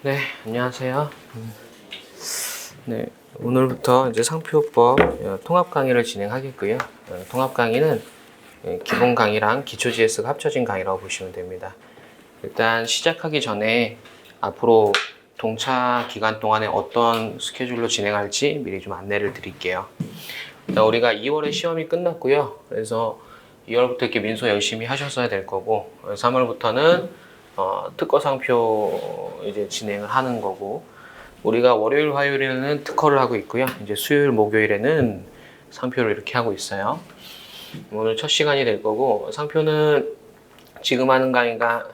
네, 안녕하세요. 네, 오늘부터 이제 상표법 통합 강의를 진행하겠고요. 통합 강의는 기본 강의랑 기초 GS가 합쳐진 강의라고 보시면 됩니다. 일단 시작하기 전에 앞으로 동차 기간 동안에 어떤 스케줄로 진행할지 미리 좀 안내를 드릴게요. 일단 우리가 2월에 시험이 끝났고요. 그래서 2월부터 이렇게 민소 열심히 하셨어야 될 거고, 3월부터는 특허 상표 이제 진행을 하는 거고, 우리가 월요일, 화요일에는 특허를 하고 있고요. 이제 수요일, 목요일에는 상표를 이렇게 하고 있어요. 오늘 첫 시간이 될 거고, 상표는 지금 하는 강의가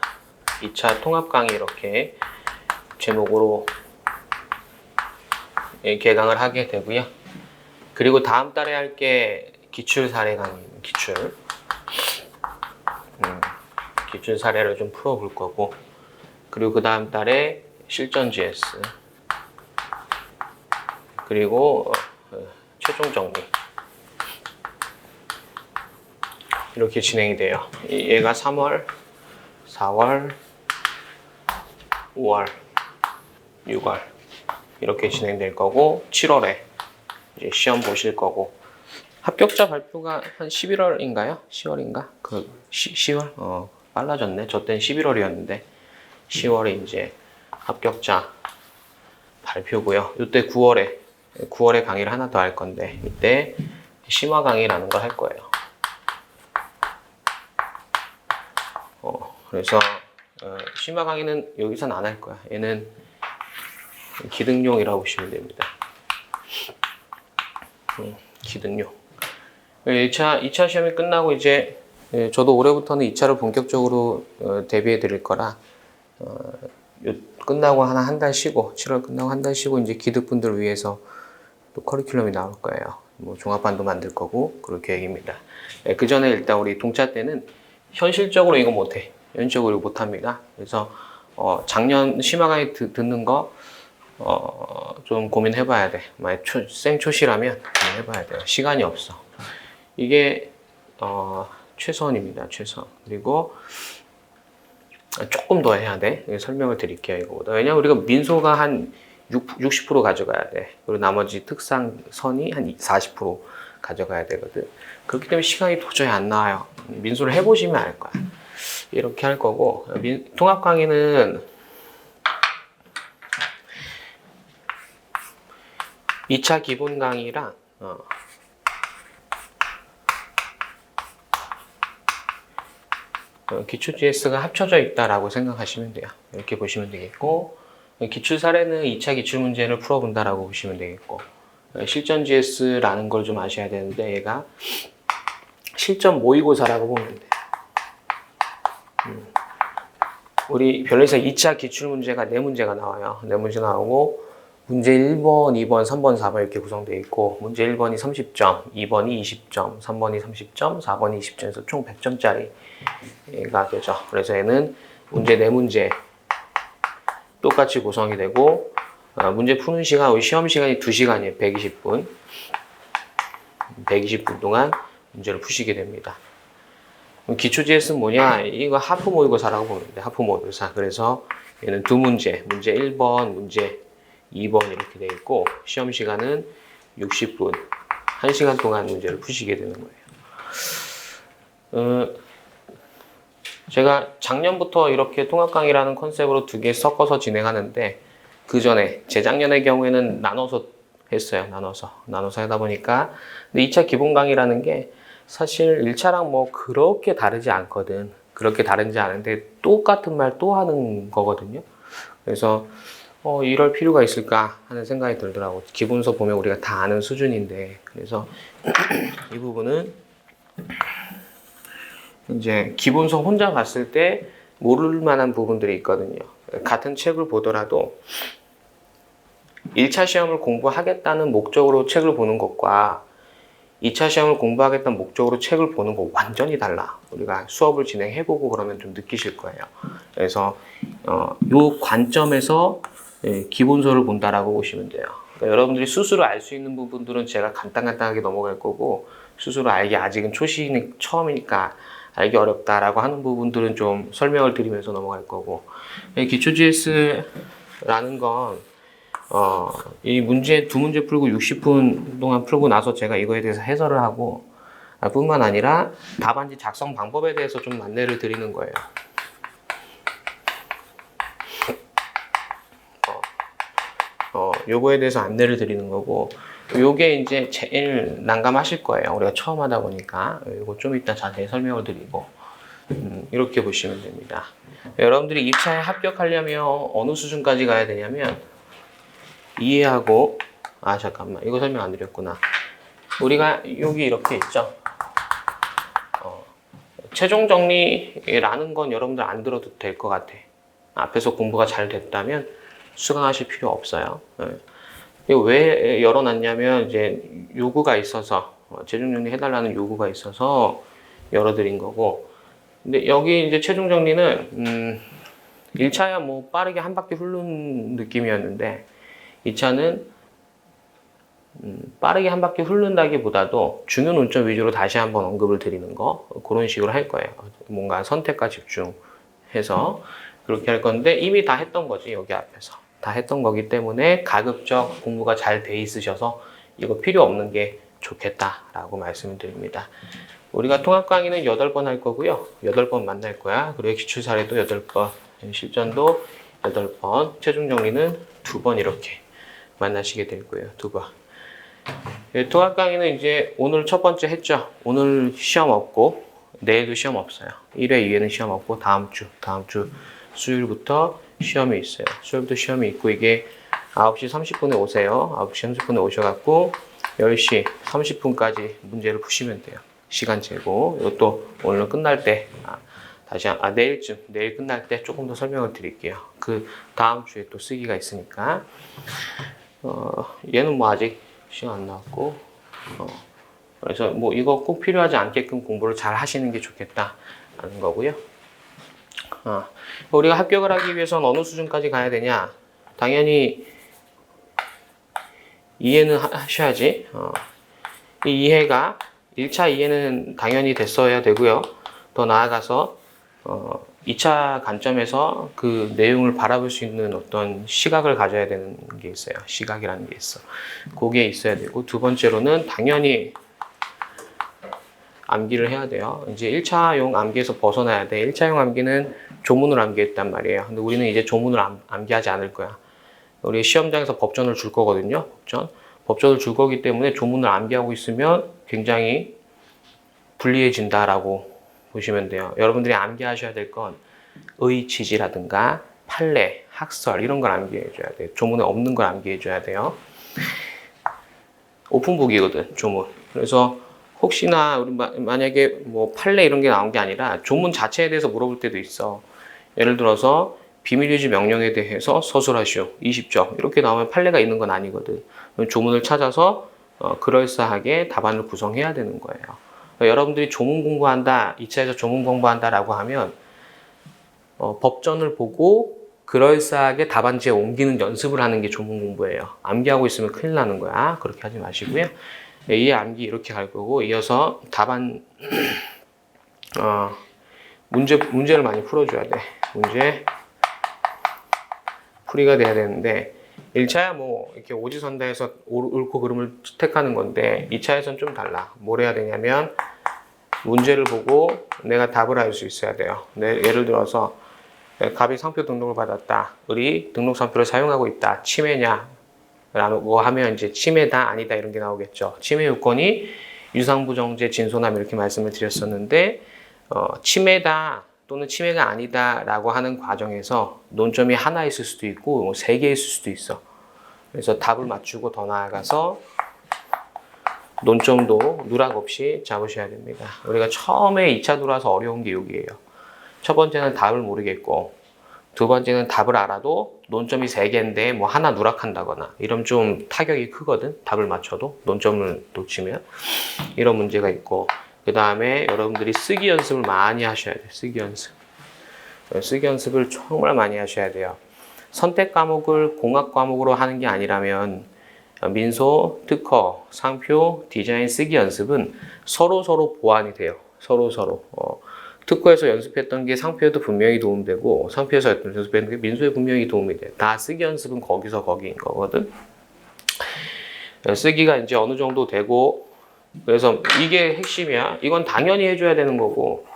2차 통합 강의 이렇게 제목으로 개강을 하게 되고요. 그리고 다음 달에 할 게 기출 사례 강의, 기출 사례를 좀 풀어볼 거고, 그리고 그 다음 달에 실전 GS, 그리고 최종 정리 이렇게 진행이 돼요. 얘가 3월, 4월, 5월, 6월 이렇게 진행될 거고, 7월에 이제 시험 보실 거고, 합격자 발표가 한 11월인가요? 10월인가? 10월? 빨라졌네. 저 땐 11월이었는데 10월에 이제 합격자 발표고요. 이때 9월에 강의를 하나 더 할 건데, 이때 심화 강의라는 걸 할 거예요. 그래서 심화 강의는 여기선 안 할 거야. 얘는 기능용이라고 보시면 됩니다. 기능용. 2차 시험이 끝나고 이제 저도 올해부터는 2차를 본격적으로 대비해 드릴 거라 끝나고 한 달 쉬고, 7월 끝나고 한 달 쉬고 이제 기득분들 위해서 또 커리큘럼이 나올 거예요. 뭐 종합반도 만들 거고 그럴 계획입니다. 그 전에 일단 우리 동차 때는 현실적으로 이거 못해. 현실적으로 못합니다. 그래서 작년 심화 강의 듣는 거 좀 고민해봐야 돼. 만약 생초시라면 고민해봐야 돼요. 시간이 없어. 이게 최선입니다. 최선. 그리고 조금 더 해야 돼. 설명을 드릴게요. 이거보다. 왜냐면 우리가 민소가 한 60% 가져가야 돼. 그리고 나머지 특상선이 한 40% 가져가야 되거든. 그렇기 때문에 시간이 도저히 안 나와요. 민소를 해보시면 알 거야. 이렇게 할 거고, 통합 강의는 2차 기본 강의랑 기출 GS가 합쳐져 있다라고 생각하시면 돼요. 이렇게 보시면 되겠고, 기출 사례는 2차 기출 문제를 풀어본다라고 보시면 되겠고, 실전 GS라는 걸 좀 아셔야 되는데, 얘가 실전 모의고사라고 보면 돼요. 우리 변리에서 2차 기출 문제가 4문제가 나와요. 4문제 나오고, 문제 1번, 2번, 3번, 4번 이렇게 구성되어 있고, 문제 1번이 30점, 2번이 20점, 3번이 30점, 4번이 20점에서 총 100점짜리가 되죠. 그래서 얘는 문제 4문제 똑같이 구성이 되고, 문제 푸는 시간, 우리 시험 시간이 2시간이에요. 120분. 120분 동안 문제를 푸시게 됩니다. 기초 GS는 뭐냐? 이거 하프 모의고사라고 보면 돼. 하프 모의고사. 그래서 얘는 2문제, 문제 1번, 문제 2번 이렇게 되어 있고, 시험 시간은 60분, 1시간 동안 문제를 푸시게 되는 거예요. 제가 작년부터 이렇게 통합 강의라는 컨셉으로 2개 섞어서 진행하는데, 그 전에 재작년의 경우에는 나눠서 했어요. 나눠서 하다 보니까. 근데 2차 기본 강의라는 게 사실 1차랑 뭐 그렇게 다르지 않거든. 그렇게 다르지 않은데 똑같은 말 또 하는 거거든요. 그래서 이럴 필요가 있을까 하는 생각이 들더라고. 기본서 보면 우리가 다 아는 수준인데. 그래서 이 부분은 이제 기본서 혼자 봤을 때 모를 만한 부분들이 있거든요. 같은 책을 보더라도 1차 시험을 공부하겠다는 목적으로 책을 보는 것과 2차 시험을 공부하겠다는 목적으로 책을 보는 거 완전히 달라. 우리가 수업을 진행해보고 그러면 좀 느끼실 거예요. 그래서 이 관점에서 기본서를 본다라고 보시면 돼요. 그러니까 여러분들이 스스로 알 수 있는 부분들은 제가 간단하게 넘어갈 거고, 스스로 알기 아직은 처음이니까 알기 어렵다라고 하는 부분들은 좀 설명을 드리면서 넘어갈 거고, 기초 GS 라는 건 이 문제 두 문제 풀고 60분 동안 풀고 나서 제가 이거에 대해서 해설을 하고 뿐만 아니라 답안지 작성 방법에 대해서 좀 안내를 드리는 거예요. 요거에 대해서 안내를 드리는 거고, 요게 이제 제일 난감하실 거예요. 우리가 처음 하다 보니까. 요거 좀 이따 자세히 설명을 드리고, 이렇게 보시면 됩니다. 여러분들이 입사에 합격하려면 어느 수준까지 가야 되냐면, 이해하고, 잠깐만. 이거 설명 안 드렸구나. 우리가 여기 이렇게 있죠. 최종 정리라는 건 여러분들 안 들어도 될 것 같아. 앞에서 공부가 잘 됐다면 수강하실 필요 없어요. 이거 왜 열어놨냐면 이제 요구가 있어서 최종 정리 해달라는 요구가 있어서 열어드린 거고. 근데 여기 이제 최종 정리는 1차야 뭐 빠르게 한 바퀴 훑는 느낌이었는데 2차는 빠르게 한 바퀴 훑는다기보다도 중요 논점 위주로 다시 한번 언급을 드리는 거 그런 식으로 할 거예요. 뭔가 선택과 집중해서 그렇게 할 건데 이미 다 했던 거지. 여기 앞에서 다 했던 거기 때문에 가급적 공부가 잘 돼 있으셔서 이거 필요 없는 게 좋겠다라고 말씀을 드립니다. 우리가 통합 강의는 8번 할 거고요. 8번 만날 거야. 그리고 기출 사례도 8번, 실전도 8번, 최종 정리는 2번 이렇게 만나시게 될 거예요. 2번. 통합 강의는 이제 오늘 첫 번째 했죠. 오늘 시험 없고 내일도 시험 없어요. 1회, 2회는 시험 없고 다음 주 수요일부터 시험이 있어요. 수요일부터 시험이 있고 이게 9시 30분에 오세요. 9시 30분에 오셔갖고 10시 30분까지 문제를 푸시면 돼요. 시간 재고 이것도 오늘 끝날 때 내일 끝날 때 조금 더 설명을 드릴게요. 그 다음 주에 또 쓰기가 있으니까 얘는 뭐 아직 시간 안 나왔고 그래서 뭐 이거 꼭 필요하지 않게끔 공부를 잘 하시는 게 좋겠다라는 거고요. 우리가 합격을 하기 위해서는 어느 수준까지 가야 되냐? 당연히 이해는 하셔야지. 이 이해가 1차 이해는 당연히 됐어야 되고요. 더 나아가서 2차 관점에서 그 내용을 바라볼 수 있는 어떤 시각을 가져야 되는 게 있어요. 시각이라는 게 있어. 그게 있어야 되고 두 번째로는 당연히 암기를 해야 돼요. 이제 1차용 암기에서 벗어나야 돼. 1차용 암기는 조문을 암기했단 말이에요. 근데 우리는 이제 조문을 암기하지 않을 거야. 우리 시험장에서 법전을 줄 거거든요. 법전을 줄 거기 때문에 조문을 암기하고 있으면 굉장히 불리해진다라고 보시면 돼요. 여러분들이 암기하셔야 될 건 의치지라든가 판례, 학설 이런 걸 암기해줘야 돼요. 조문에 없는 걸 암기해줘야 돼요. 오픈북이거든, 조문. 그래서 혹시나 우리 만약에 뭐 판례 이런 게 나온 게 아니라 조문 자체에 대해서 물어볼 때도 있어. 예를 들어서 비밀유지 명령에 대해서 서술하시오. 20점. 이렇게 나오면 판례가 있는 건 아니거든. 조문을 찾아서 그럴싸하게 답안을 구성해야 되는 거예요. 여러분들이 조문 공부한다, 2차에서 조문 공부한다라고 하면 법전을 보고 그럴싸하게 답안지에 옮기는 연습을 하는 게 조문 공부예요. 암기하고 있으면 큰일 나는 거야. 그렇게 하지 마시고요. 이 암기 이렇게 갈 거고 이어서 답안 문제를 많이 풀어줘야 돼. 문제 풀이가 돼야 되는데 1차야 뭐 이렇게 오지선다해서 옳고 그름을 택하는 건데 2차에서는 좀 달라. 뭘 해야 되냐면 문제를 보고 내가 답을 할 수 있어야 돼요. 예를 들어서 갑이 상표 등록을 받았다. 을이 등록 상표를 사용하고 있다. 침해냐? 라고 하면 이제 침해다 아니다 이런 게 나오겠죠. 침해 요건이 유상부정제 진소남 이렇게 말씀을 드렸었는데 침해다 또는 침해가 아니다 라고 하는 과정에서 논점이 하나 있을 수도 있고 3개 있을 수도 있어. 그래서 답을 맞추고 더 나아가서 논점도 누락 없이 잡으셔야 됩니다. 우리가 처음에 2차 들어와서 어려운 게 여기예요. 첫 번째는 답을 모르겠고 두 번째는 답을 알아도 논점이 3개인데 뭐 하나 누락한다거나 이러면 좀 타격이 크거든. 답을 맞춰도 논점을 놓치면 이런 문제가 있고 그 다음에 여러분들이 쓰기 연습을 많이 하셔야 돼요. 쓰기 연습을 정말 많이 하셔야 돼요. 선택 과목을 공학 과목으로 하는 게 아니라면 민소, 특허, 상표, 디자인 쓰기 연습은 서로 보완이 돼요. 서로 특허에서 연습했던 게 상표에도 분명히 도움되고 상표에서 연습했던 게 민소에 분명히 도움이 돼. 다 쓰기 연습은 거기서 거기인 거거든. 쓰기가 이제 어느 정도 되고 그래서 이게 핵심이야. 이건 당연히 해줘야 되는 거고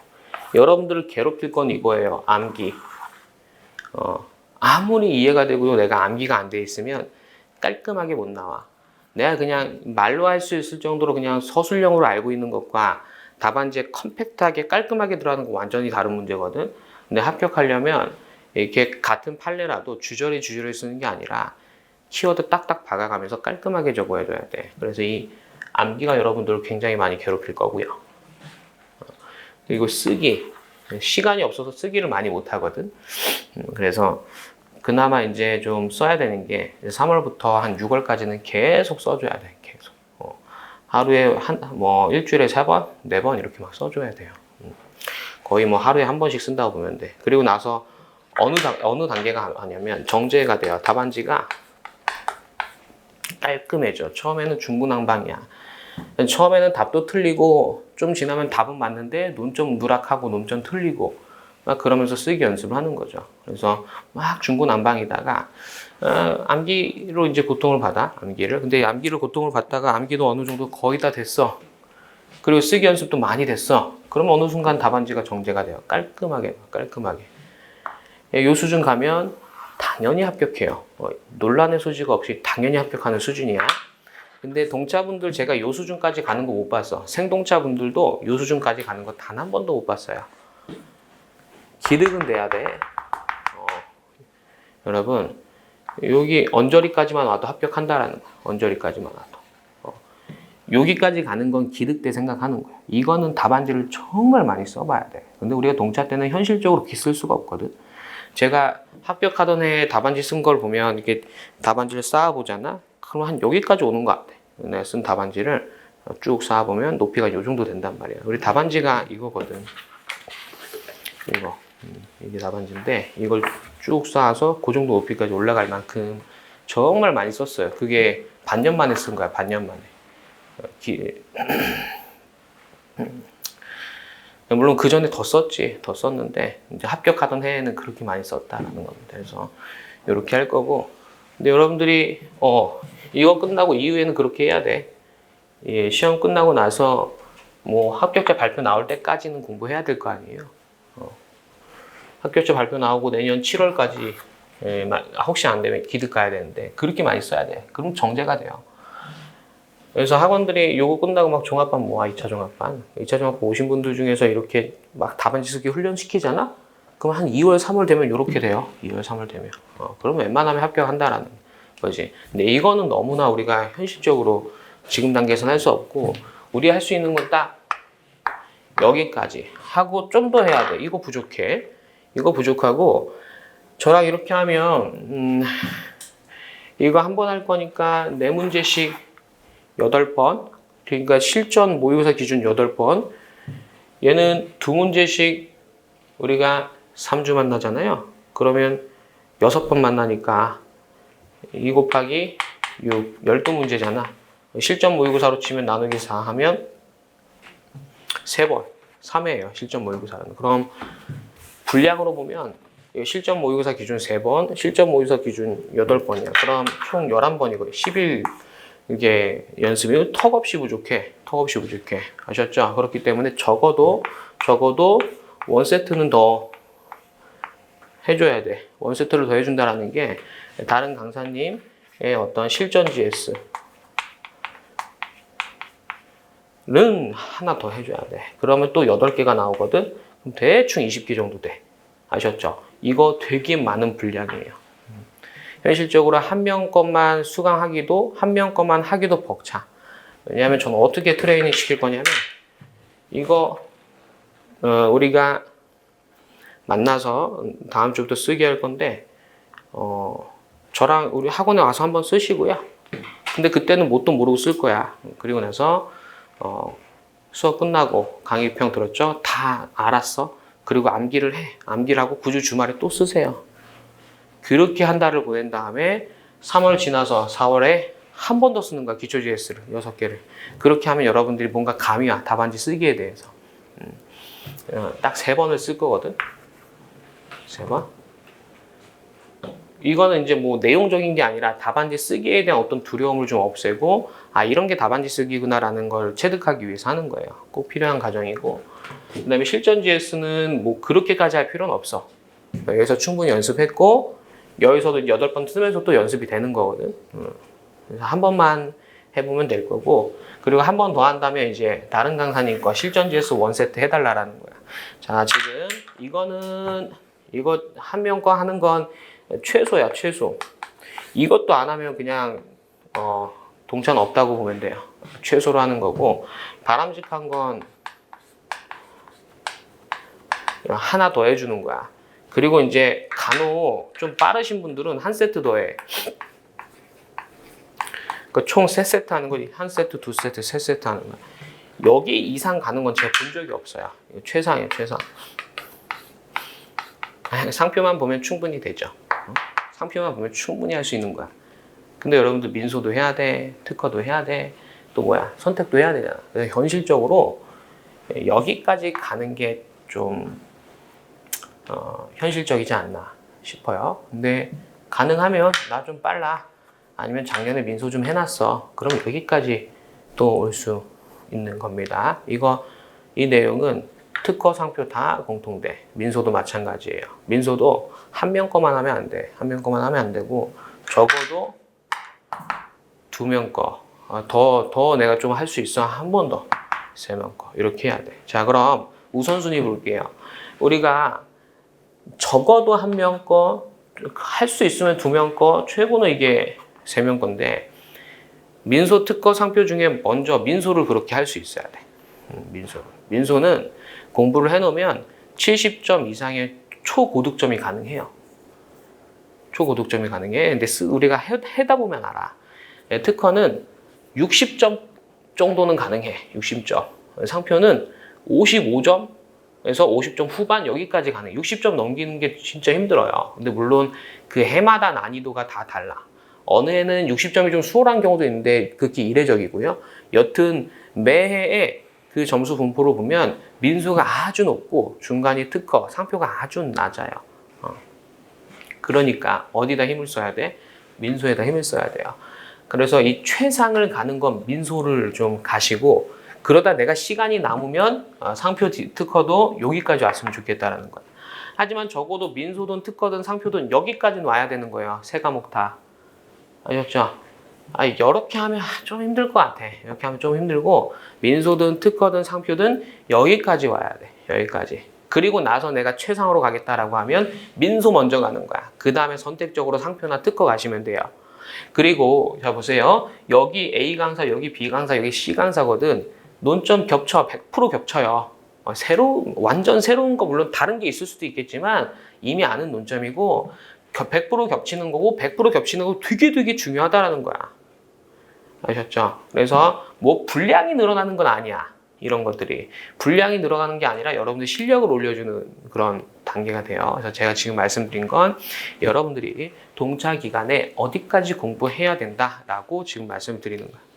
여러분들을 괴롭힐 건 이거예요. 암기. 아무리 이해가 되고도 내가 암기가 안 돼 있으면 깔끔하게 못 나와. 내가 그냥 말로 할 수 있을 정도로 그냥 서술형으로 알고 있는 것과 답안지에 컴팩트하게 깔끔하게 들어가는 거 완전히 다른 문제거든. 근데 합격하려면 이렇게 같은 판례라도 주저리 쓰는 게 아니라 키워드 딱딱 박아가면서 깔끔하게 적어줘야 돼. 그래서 이 암기가 여러분들을 굉장히 많이 괴롭힐 거고요. 그리고 쓰기. 시간이 없어서 쓰기를 많이 못 하거든. 그래서 그나마 이제 좀 써야 되는 게 3월부터 한 6월까지는 계속 써줘야 돼. 계속. 하루에 일주일에 3번, 4번 이렇게 막 써줘야 돼요. 거의 뭐 하루에 한 번씩 쓴다고 보면 돼. 그리고 나서 어느 단계가 하냐면 정제가 돼요. 답안지가 깔끔해져. 처음에는 중구난방이야. 처음에는 답도 틀리고 좀 지나면 답은 맞는데 논점 누락하고 논점 틀리고 막 그러면서 쓰기 연습을 하는 거죠. 그래서 막 중구난방이다가 암기로 이제 고통을 받아. 암기를. 근데 암기를 고통을 받다가 암기도 어느 정도 거의 다 됐어. 그리고 쓰기 연습도 많이 됐어. 그러면 어느 순간 답안지가 정제가 돼요. 깔끔하게. 요 수준 가면 당연히 합격해요. 논란의 소지가 없이 당연히 합격하는 수준이야. 근데 동차분들 제가 요 수준까지 가는 거 못 봤어. 생동차분들도 요 수준까지 가는 거 단 한 번도 못 봤어요. 기득은 돼야 돼. 여러분 여기 언저리까지만 와도 합격한다라는 거야. 언저리까지만 와도. 여기까지 가는 건 기득 때 생각하는 거야. 이거는 답안지를 정말 많이 써봐야 돼. 근데 우리가 동차 때는 현실적으로 쓸 수가 없거든. 제가 합격하던 해에 답안지 쓴 걸 보면 이렇게 답안지를 쌓아보잖아. 그럼 한 여기까지 오는 것 같아. 내가 쓴 답안지를 쭉 쌓아보면 높이가 이 정도 된단 말이야. 우리 답안지가 이거거든. 이게 답안지인데 이걸 쭉 쌓아서 그 정도 높이까지 올라갈 만큼 정말 많이 썼어요. 그게 반년 만에 쓴 거야. 반년 만에. 물론 그 전에 더 썼지. 더 썼는데 이제 합격하던 해에는 그렇게 많이 썼다라는 겁니다. 그래서 이렇게 할 거고. 근데 여러분들이 이거 끝나고 이후에는 그렇게 해야 돼. 예, 시험 끝나고 나서 뭐 합격자 발표 나올 때까지는 공부해야 될 거 아니에요. 합격자 발표 나오고 내년 7월까지 혹시 안 되면 기득 가야 되는데 그렇게 많이 써야 돼. 그럼 정제가 돼요. 그래서 학원들이 요거 끝나고 막 종합반 모아 2차 종합반. 2차 종합반 오신 분들 중에서 이렇게 막 답안지 쓰기 훈련 시키잖아? 그럼 한 2월, 3월 되면 요렇게 돼요. 2월, 3월 되면. 그러면 웬만하면 합격한다라는 거지. 근데 이거는 너무나 우리가 현실적으로 지금 단계에서는 할 수 없고 우리 할 수 있는 건 딱 여기까지 하고 좀 더 해야 돼. 이거 부족해. 이거 부족하고 저랑 이렇게 하면 이거 한 번 할 거니까 4문제씩 8번 그러니까 실전 모의고사 기준 8번 얘는 2문제씩 우리가 3주 만나잖아요. 그러면 6번 만나니까 2 곱하기 6 12문제잖아. 실전 모의고사로 치면 나누기 4 하면 3번 3회예요. 실전 모의고사는. 그럼 분량으로 보면 실전 모의고사 기준 3번, 실전 모의고사 기준 8번이야. 그럼 총 11번이고 10일 이게 연습이 턱없이 부족해. 아셨죠? 그렇기 때문에 적어도 1세트는 더 해줘야 돼. 1세트를 더 해준다라는 게 다른 강사님의 어떤 실전 GS는 하나 더 해줘야 돼. 그러면 또 8개가 나오거든? 그럼 대충 20개 정도 돼. 아셨죠? 이거 되게 많은 분량이에요. 현실적으로 한 명 것만 수강하기도, 한 명 것만 하기도 벅차. 왜냐하면 저는 어떻게 트레이닝 시킬 거냐면, 이거, 우리가 만나서 다음 주부터 쓰게 할 건데, 저랑 우리 학원에 와서 한번 쓰시고요. 근데 그때는 뭣도 모르고 쓸 거야. 그리고 나서, 수업 끝나고 강의평 들었죠? 다 알았어. 그리고 암기를 해. 암기를 하고 9주 주말에 또 쓰세요. 그렇게 한 달을 보낸 다음에 3월 지나서 4월에 한 번 더 쓰는 거야. 기초 GS를 6개를. 그렇게 하면 여러분들이 뭔가 감이 와. 답안지 쓰기에 대해서. 딱 3번을 쓸 거거든. 3번. 이거는 이제 뭐 내용적인 게 아니라 답안지 쓰기에 대한 어떤 두려움을 좀 없애고, 아, 이런 게 답안지 쓰기구나라는 걸 체득하기 위해서 하는 거예요. 꼭 필요한 과정이고. 그 다음에 실전 GS는 뭐 그렇게까지 할 필요는 없어. 여기서 충분히 연습했고, 여기서도 8번 쓰면서 또 연습이 되는 거거든. 그래서 한 번만 해보면 될 거고, 그리고 한 번 더 한다면 이제 다른 강사님 거 실전 GS 1세트 해달라는 거야. 자, 지금 이거 한 명 거 하는 건 최소야, 최소. 이것도 안 하면 그냥 동천 없다고 보면 돼요. 최소로 하는 거고, 바람직한 건 하나 더 해주는 거야. 그리고 이제 간혹 좀 빠르신 분들은 한 세트 더 해. 그 총 3세트 하는 거, 한 세트, 2세트, 3세트 하는 거야. 여기 이상 가는 건 제가 본 적이 없어요. 이거 최상이에요, 최상. 상표만 보면 충분히 되죠. 상표만 보면 충분히 할 수 있는 거야. 근데 여러분들 민소도 해야 돼, 특허도 해야 돼, 또 뭐야, 선택도 해야 되잖아. 그래서 현실적으로 여기까지 가는 게 좀 현실적이지 않나 싶어요. 근데 가능하면 나 좀 빨라, 아니면 작년에 민소 좀 해놨어, 그럼 여기까지 또 올 수 있는 겁니다. 이 내용은 특허, 상표 다 공통돼. 민소도 마찬가지예요. 민소도 한 명 거만 하면 안 돼. 한 명 거만 하면 안 되고, 적어도 2명 거. 더 내가 좀 할 수 있어. 한 번 더. 3명 거. 이렇게 해야 돼. 자, 그럼 우선순위 볼게요. 우리가 적어도 1명 거, 할 수 있으면 2명 거, 최고는 이게 3명 건데, 민소, 특허, 상표 중에 먼저 민소를 그렇게 할 수 있어야 돼. 민소는 공부를 해놓으면 70점 이상의 초고득점이 가능해요. 초고득점이 가능해. 근데 우리가 해다 보면 알아. 특허는 60점 정도는 가능해. 60점. 상표는 55점에서 50점 후반 여기까지 가능해. 60점 넘기는 게 진짜 힘들어요. 근데 물론 그 해마다 난이도가 다 달라. 어느 해는 60점이 좀 수월한 경우도 있는데 극히 이례적이고요. 여튼 매해에 그 점수 분포로 보면 민소가 아주 높고 중간이 특허, 상표가 아주 낮아요. 그러니까 어디다 힘을 써야 돼? 민소에다 힘을 써야 돼요. 그래서 이 최상을 가는 건 민소를 좀 가시고, 그러다 내가 시간이 남으면 상표, 특허도 여기까지 왔으면 좋겠다라는 거예요. 하지만 적어도 민소든 특허든 상표든 여기까지는 와야 되는 거예요. 3과목 다. 아셨죠? 이렇게 하면 좀 힘들 것 같아. 이렇게 하면 좀 힘들고, 민소든 특허든 상표든 여기까지 와야 돼. 여기까지. 그리고 나서 내가 최상으로 가겠다라고 하면 민소 먼저 가는 거야. 그 다음에 선택적으로 상표나 특허 가시면 돼요. 그리고 자 보세요. 여기 A 강사, 여기 B 강사, 여기 C 강사거든. 논점 겹쳐. 100% 겹쳐요. 완전 새로운 거 물론 다른 게 있을 수도 있겠지만 이미 아는 논점이고, 100% 겹치는 거고, 100% 겹치는 거 되게 중요하다라는 거야. 아셨죠? 그래서 뭐 분량이 늘어나는 건 아니야. 이런 것들이 분량이 늘어가는 게 아니라 여러분들 실력을 올려주는 그런 단계가 돼요. 그래서 제가 지금 말씀드린 건 여러분들이 동차 기간에 어디까지 공부해야 된다라고 지금 말씀드리는 거예요.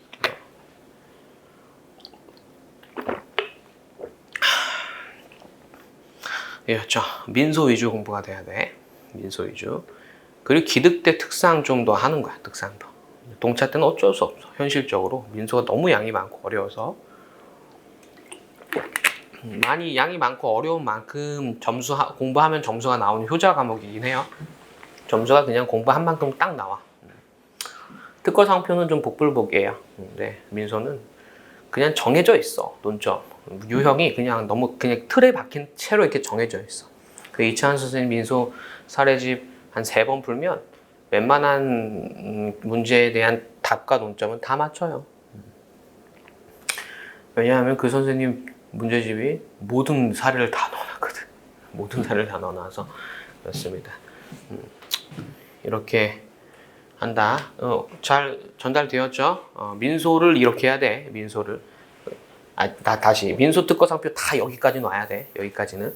이었죠. 민소 위주 공부가 돼야 돼. 민소 위주. 그리고 기득대 특상 좀 더 하는 거야. 특상도. 동차 때는 어쩔 수 없어. 현실적으로 민소가 너무 양이 많고 어려워서. 많이 양이 많고 어려운 만큼 공부하면 점수가 나오는 효자 과목이긴 해요. 점수가 그냥 공부한 만큼 딱 나와. 특허 상표는 좀 복불복이에요. 네, 민소는 그냥 정해져 있어. 논점 유형이 그냥 너무 그냥 틀에 박힌 채로 이렇게 정해져 있어. 그 이차한 선생님 민소 사례집 한 3번 풀면 웬만한 문제에 대한 답과 논점은 다 맞춰요. 왜냐하면 그 선생님 문제집이 모든 사례를 다 넣어놨거든. 모든 사례를 다 넣어놔서 그렇습니다. 이렇게 한다. 잘 전달되었죠? 민소를 이렇게 해야 돼. 민소를. 다시 민소 특허 상표 다 여기까지 놔야 돼. 여기까지는.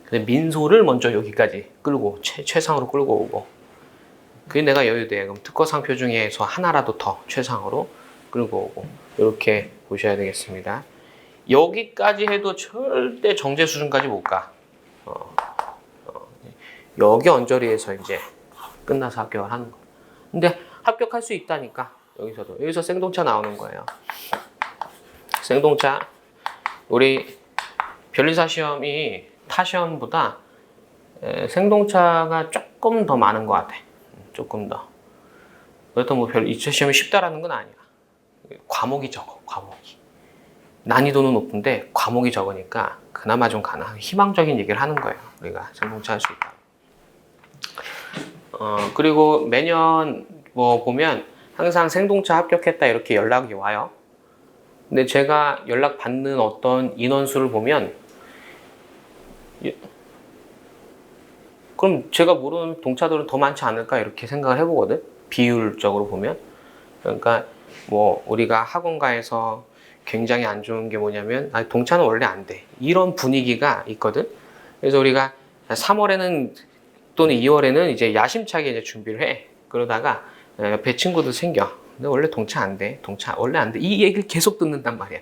근데 민소를 먼저 여기까지 끌고 최상으로 끌고 오고, 그게 내가 여유돼. 그럼 특허 상표 중에서 하나라도 더 최상으로 끌고 오고, 이렇게 보셔야 되겠습니다. 여기까지 해도 절대 정제 수준까지 못 가. 여기 언저리에서 이제 끝나서 합격을 하는 거예요. 근데 합격할 수 있다니까. 여기서 생동차 나오는 거예요. 생동차. 우리 변리사 시험이 타 시험보다 생동차가 조금 더 많은 것 같아. 조금 더. 그렇다고 뭐 2차 시험이 쉽다라는 건 아니야. 과목이 적어, 과목이. 난이도는 높은데 과목이 적으니까 그나마 좀 가능한 희망적인 얘기를 하는 거예요. 우리가 생동차 할 수 있다. 그리고 매년 뭐 보면 항상 생동차 합격했다 이렇게 연락이 와요. 근데 제가 연락 받는 어떤 인원수를 보면 그럼 제가 모르는 동차들은 더 많지 않을까 이렇게 생각을 해보거든. 비율적으로 보면. 그러니까 뭐 우리가 학원가에서 굉장히 안 좋은 게 뭐냐면 동차는 원래 안 돼. 이런 분위기가 있거든. 그래서 우리가 3월에는 또는 2월에는 이제 야심차게 이제 준비를 해. 그러다가 옆에 친구도 생겨. 근데 원래 동차 안 돼. 동차 원래 안 돼. 이 얘기를 계속 듣는단 말이야.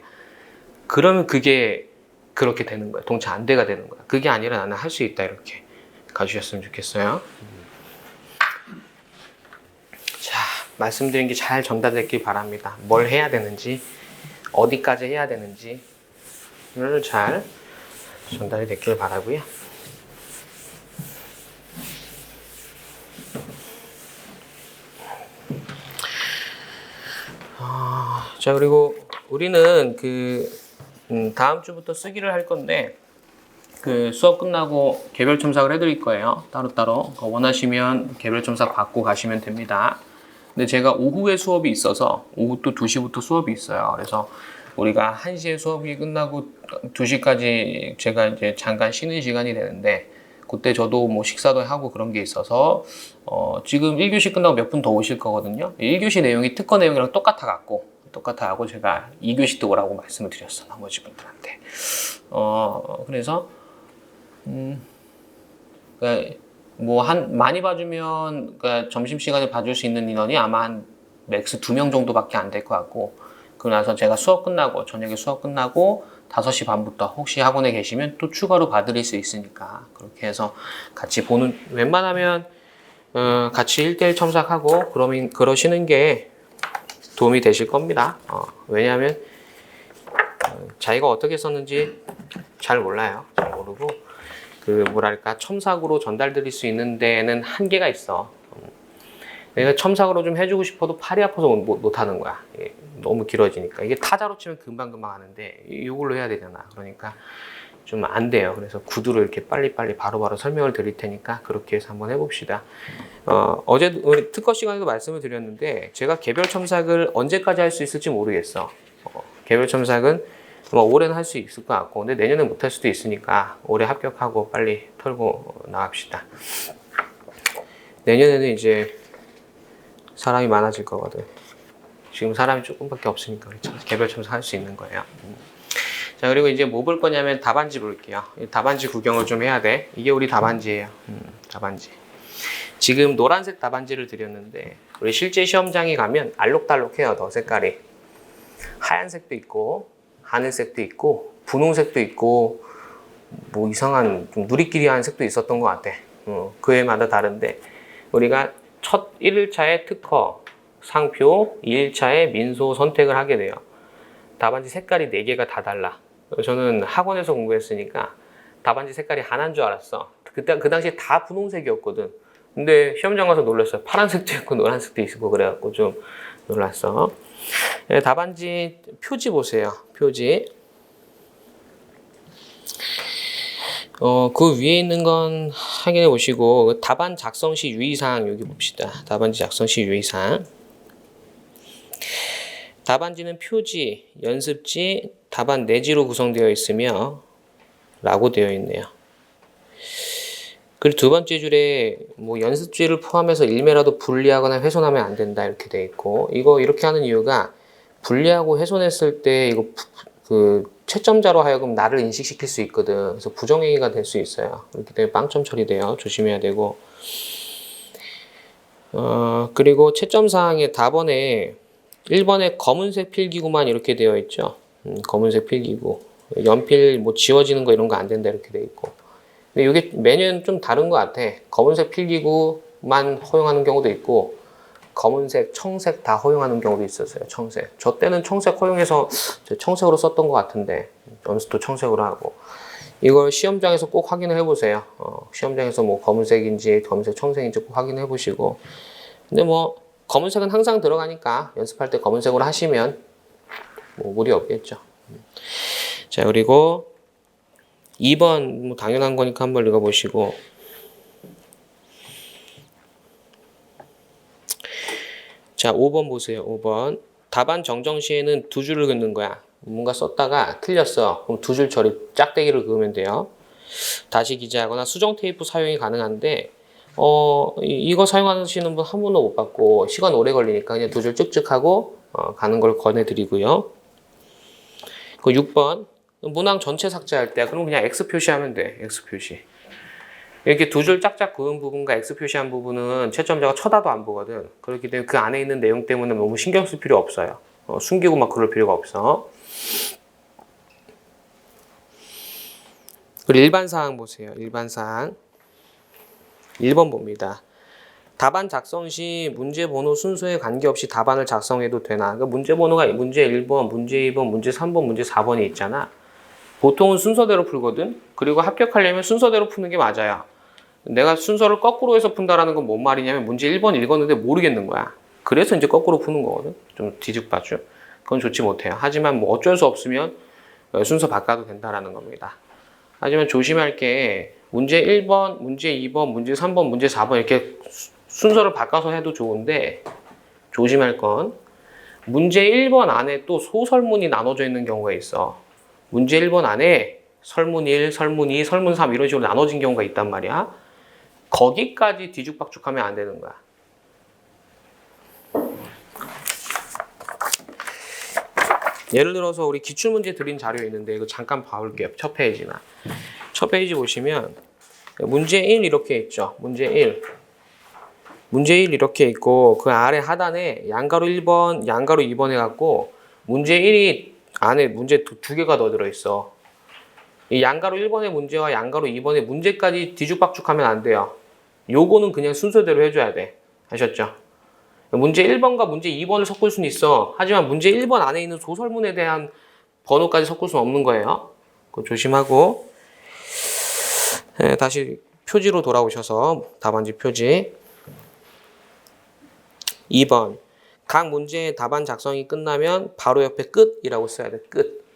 그러면 그게 그렇게 되는 거야. 동차 안 돼가 되는 거야. 그게 아니라 나는 할 수 있다 이렇게 가주셨으면 좋겠어요. 자, 말씀드린 게 잘 전달됐길 바랍니다. 뭘 해야 되는지, 어디까지 해야 되는지를 잘 전달이 됐길 바라고요. 자, 그리고 우리는 다음 주부터 쓰기를 할 건데 수업 끝나고 개별 첨삭을 해드릴 거예요. 따로따로 원하시면 개별 첨삭 받고 가시면 됩니다. 근데 제가 오후에 수업이 있어서 오후 또 2시부터 수업이 있어요. 그래서 우리가 1시에 수업이 끝나고 2시까지 제가 이제 잠깐 쉬는 시간이 되는데 그때 저도 뭐 식사도 하고 그런 게 있어서 지금 1교시 끝나고 몇 분 더 오실 거거든요. 1교시 내용이 특허 내용이랑 똑같아하고 제가 2교시 때 오라고 말씀을 드렸어. 나머지 분들한테. 그래서 그러니까 뭐 많이 봐주면 그러니까 점심시간에 봐줄 수 있는 인원이 아마 한 맥스 2명 정도밖에 안 될 것 같고 그러고 나서 제가 저녁에 수업 끝나고 5시 반부터 혹시 학원에 계시면 또 추가로 봐드릴 수 있으니까 그렇게 해서 같이 보는 웬만하면 같이 1대1 첨삭하고 그러시는 게 도움이 되실 겁니다. 왜냐하면 자기가 어떻게 썼는지 잘 몰라요. 잘 모르고 뭐랄까 첨삭으로 전달드릴 수 있는 데에는 한계가 있어. 내가 첨삭으로 좀 해주고 싶어도 팔이 아파서 못 하는 거야. 너무 길어지니까. 이게 타자로 치면 금방금방 하는데 이걸로 해야 되잖아. 그러니까 좀 안 돼요. 그래서 구두로 이렇게 빨리빨리 바로바로 설명을 드릴 테니까 그렇게 해서 한번 해봅시다. 어제 우리 특허 시간에도 말씀을 드렸는데 제가 개별 첨삭을 언제까지 할 수 있을지 모르겠어. 개별 첨삭은 올해는 할 수 있을 것 같고 근데 내년에 못 할 수도 있으니까 올해 합격하고 빨리 털고 나갑시다. 내년에는 이제 사람이 많아질 거거든. 지금 사람이 조금밖에 없으니까 개별 첨삭할 수 있는 거예요. 자, 그리고 이제 뭐 볼 거냐면 답안지 볼게요. 답안지 구경을 좀 해야 돼. 이게 우리 답안지예요. 답안지. 지금 노란색 답안지를 드렸는데 우리 실제 시험장에 가면 알록달록해요. 더 색깔이. 하얀색도 있고 하늘색도 있고 분홍색도 있고 뭐 이상한 좀 누리끼리한 색도 있었던 것 같아. 그 해마다 다른데 우리가 첫 1일차에 특허, 상표, 2일차에 민소 선택을 하게 돼요. 답안지 색깔이 4개가 다 달라. 저는 학원에서 공부했으니까 답안지 색깔이 하나인 줄 알았어. 그 당시에 다 분홍색이었거든. 근데 시험장 가서 놀랐어요. 파란색도 있고 노란색도 있고 그래갖고 좀 놀랐어. 답안지 표지 보세요. 표지. 그 위에 있는 건 확인해 보시고 답안 작성 시 유의사항 여기 봅시다. 답안지 작성 시 유의사항. 답안지는 표지, 연습지, 답안 내지로 구성되어 있으며 라고 되어 있네요. 그리고 두 번째 줄에 뭐 연습지를 포함해서 1매라도 분리하거나 훼손하면 안 된다 이렇게 되어 있고 이거 이렇게 하는 이유가 분리하고 훼손했을 때 이거 채점자로 하여금 나를 인식시킬 수 있거든. 그래서 부정행위가 될 수 있어요. 그렇기 때문에 빵점 처리돼요. 조심해야 되고 그리고 채점사항의 답안에 1번에 검은색 필기구만 이렇게 되어 있죠. 검은색 필기구. 연필 뭐 지워지는 거 이런 거 안 된다 이렇게 돼 있고. 근데 이게 매년 좀 다른 것 같아. 검은색 필기구만 허용하는 경우도 있고 검은색, 청색 다 허용하는 경우도 있었어요. 청색. 저 때는 청색 허용해서 청색으로 썼던 것 같은데 연습도 청색으로 하고. 이걸 시험장에서 꼭 확인을 해보세요. 시험장에서 뭐 검은색인지 검은색, 청색인지 꼭 확인해 보시고. 근데 뭐 검은색은 항상 들어가니까 연습할 때 검은색으로 하시면 뭐 무리 없겠죠. 자, 그리고 2번 뭐 당연한 거니까 한번 읽어보시고. 자, 5번 보세요. 5번. 답안 정정 시에는 두 줄을 긋는 거야. 뭔가 썼다가 틀렸어. 그럼 두 줄 처리 짝대기를 그으면 돼요. 다시 기재하거나 수정 테이프 사용이 가능한데 이거 사용하시는 분 한 분도 못 봤고 시간 오래 걸리니까 그냥 두 줄 쭉쭉 하고 가는 걸 권해드리고요. 그 6번. 문항 전체 삭제할 때 그럼 그냥 X 표시하면 돼. X 표시. 이렇게 두 줄 짝짝 그은 부분과 X 표시한 부분은 채점자가 쳐다도 안 보거든. 그렇기 때문에 그 안에 있는 내용 때문에 너무 신경 쓸 필요 없어요. 숨기고 막 그럴 필요가 없어. 그리고 일반사항 보세요. 일반사항. 1번 봅니다. 답안 작성 시 문제 번호 순서에 관계없이 답안을 작성해도 되나? 그러니까 문제 번호가 문제 1번, 문제 2번, 문제 3번, 문제 4번이 있잖아. 보통은 순서대로 풀거든. 그리고 합격하려면 순서대로 푸는 게 맞아요. 내가 순서를 거꾸로 해서 푼다라는 건 뭔 말이냐면 문제 1번 읽었는데 모르겠는 거야. 그래서 이제 거꾸로 푸는 거거든. 좀 뒤죽박죽. 그건 좋지 못해요. 하지만 뭐 어쩔 수 없으면 순서 바꿔도 된다라는 겁니다. 하지만 조심할 게 문제 1번, 문제 2번, 문제 3번, 문제 4번 이렇게 순서를 바꿔서 해도 좋은데 조심할 건 문제 1번 안에 또 소설문이 나눠져 있는 경우가 있어. 문제 1번 안에 설문 1, 설문 2, 설문 3 이런 식으로 나눠진 경우가 있단 말이야. 거기까지 뒤죽박죽하면 안 되는 거야. 예를 들어서 우리 기출문제 드린 자료 있는데 이거 잠깐 봐볼게요. 첫 페이지나. 첫 페이지 보시면 문제 1 이렇게 있죠. 문제 1. 문제 1 이렇게 있고 그 아래 하단에 양가로 1번, 양가로 2번 해갖고 문제 1이 안에 문제 두 개가 더 들어있어. 이 양가로 1번의 문제와 양가로 2번의 문제까지 뒤죽박죽하면 안 돼요. 요거는 그냥 순서대로 해줘야 돼. 아셨죠? 문제 1번과 문제 2번을 섞을 수는 있어. 하지만 문제 1번 안에 있는 소설문에 대한 번호까지 섞을 수는 없는 거예요. 그거 조심하고. 네, 다시 표지로 돌아오셔서 답안지 표지. 2번. 각 문제의 답안 작성이 끝나면 바로 옆에 끝이라고 써야 돼. 끝.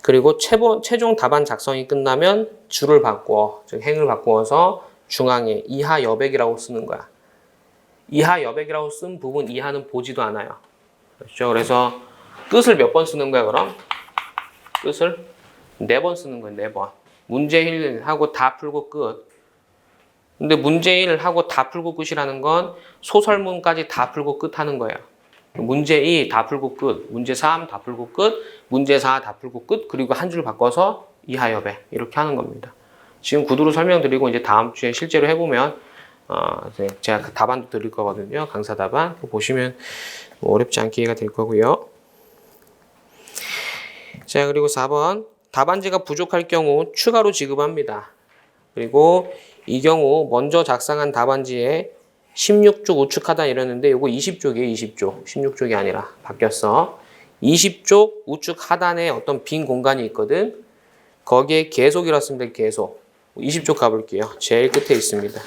그리고 최종 답안 작성이 끝나면 줄을 바꿔, 즉 행을 바꾸어서 중앙에 이하 여백이라고 쓰는 거야. 이하 여백이라고 쓴 부분 이하는 보지도 않아요. 그렇죠? 그래서 끝을 몇 번 쓰는 거야, 그럼? 끝을 4번 쓰는 거야, 4번. 문제 1 하고 다 풀고 끝. 근데 문제 1 하고 다 풀고 끝이라는 건 소설문까지 다 풀고 끝 하는 거예요. 문제 2 다 풀고 끝, 문제 3 다 풀고 끝, 문제 4 다 풀고 끝, 그리고 한 줄 바꿔서 이하 여백 이렇게 하는 겁니다. 지금 구두로 설명드리고 이제 다음 주에 실제로 해보면 제가 그 답안도 드릴 거거든요. 강사 답안 보시면 뭐 어렵지 않게 될 거고요. 자, 그리고 4번 답안지가 부족할 경우 추가로 지급합니다. 그리고 이 경우 먼저 작성한 답안지에 16쪽 우측 하단 이랬는데 이거 20쪽이에요. 20쪽. 16쪽이 아니라 바뀌었어. 20쪽 우측 하단에 어떤 빈 공간이 있거든. 거기에 계속이라고 쓰면 돼. 계속. 20쪽 가볼게요. 제일 끝에 있습니다.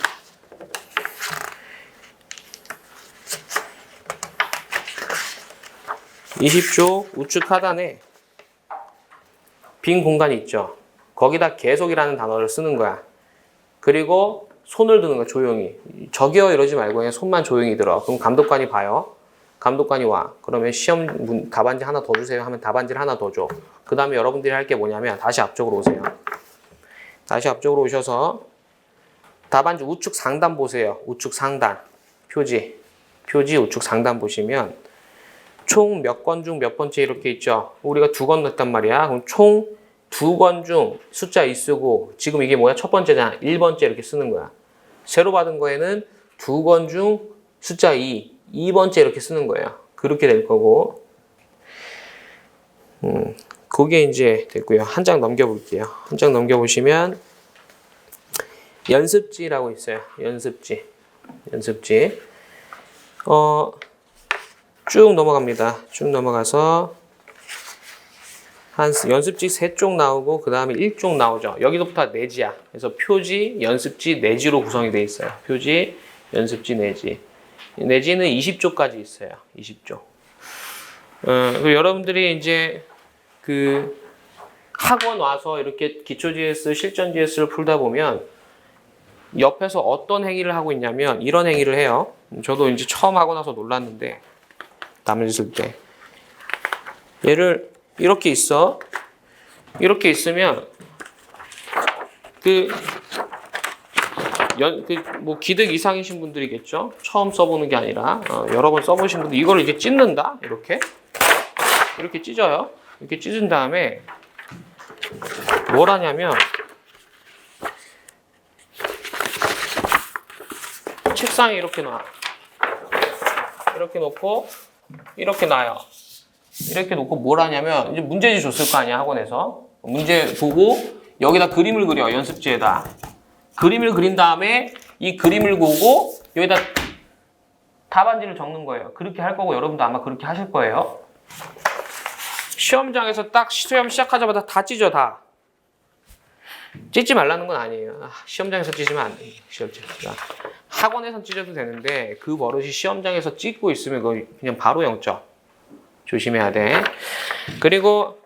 (20쪽) 우측 하단에 빈 공간이 있죠. 거기다 계속이라는 단어를 쓰는 거야. 그리고 손을 드는 거야, 조용히. 저기요 이러지 말고 그냥 손만 조용히 들어. 그럼 감독관이 봐요. 감독관이 와. 그러면 시험 답안지 하나 더 주세요 하면 답안지를 하나 더 줘. 그 다음에 여러분들이 할 게 뭐냐면 다시 앞쪽으로 오세요. 다시 앞쪽으로 오셔서 답안지 우측 상단 보세요. 우측 상단. 표지 우측 상단 보시면 총 몇 건 중 몇 번째 이렇게 있죠. 우리가 2건 넣었단 말이야. 그럼 총 2건 중 숫자 2 쓰고 지금 이게 뭐야? 첫 번째잖아. 1번째 이렇게 쓰는 거야. 새로 받은 거에는 2건 중 숫자 2번째 이렇게 쓰는 거예요. 그렇게 될 거고 그게 이제 됐고요. 한 장 넘겨볼게요. 한 장 넘겨보시면 연습지라고 있어요. 연습지. 쭉 넘어갑니다. 쭉 넘어가서 한 연습지 3쪽 나오고 그 다음에 1쪽 나오죠. 여기서부터 내지야. 그래서 표지, 연습지, 내지로 구성이 되어 있어요. 표지, 연습지, 내지. 내지는 20쪽까지 있어요. 20쪽. 여러분들이 이제 그 학원 와서 이렇게 기초 GS, 실전 GS를 풀다 보면 옆에서 어떤 행위를 하고 있냐면 이런 행위를 해요. 저도 이제 처음 하고 나서 놀랐는데 남을 쓸 때 얘를 이렇게 있어. 이렇게 있으면 뭐 기득 이상이신 분들이겠죠. 처음 써보는 게 아니라 여러 번 써보신 분들 이걸 이제 찢는다. 이렇게 찢어요. 이렇게 찢은 다음에 뭘 하냐면 책상에 이렇게 놔. 이렇게 놓고 이렇게 놔요. 이렇게 놓고 뭘 하냐면 이제 문제지 줬을 거 아니야 학원에서. 문제 보고 여기다 그림을 그려. 연습지에다 그림을 그린 다음에 이 그림을 보고 여기다 답안지를 적는 거예요. 그렇게 할 거고 여러분도 아마 그렇게 하실 거예요. 시험장에서 딱 시험 시작하자마자 다 찢어. 다 찢지 말라는 건 아니에요. 시험장에서 찢으면 안 돼요. 학원에서 찢어도 되는데 그 버릇이 시험장에서 찢고 있으면 그냥 바로 0점. 조심해야 돼. 그리고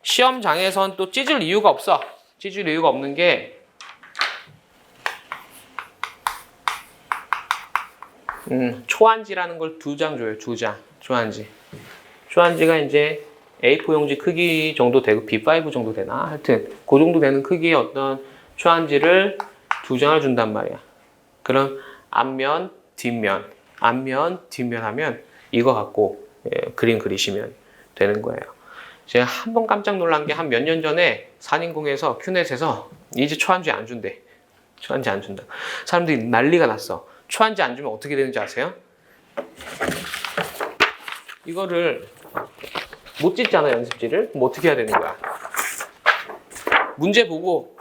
시험장에선 또 찢을 이유가 없어. 찢을 이유가 없는 게 초안지라는 걸 2장 줘요. 2장. 초안지가 이제 A4 용지 크기 정도 되고 B5 정도 되나? 하여튼 그 정도 되는 크기의 어떤 초안지를 2장을 준단 말이야. 그럼 앞면, 뒷면 하면 이거 갖고 그림 그리시면 되는 거예요. 제가 한 번 깜짝 놀란 게 한 몇 년 전에 산인공에서 큐넷에서 이제 초안지 안 준대. 초안지 안 준다. 사람들이 난리가 났어. 초안지 안 주면 어떻게 되는지 아세요? 이거를 못 찢잖아, 연습지를. 그럼 어떻게 해야 되는 거야? 문제 보고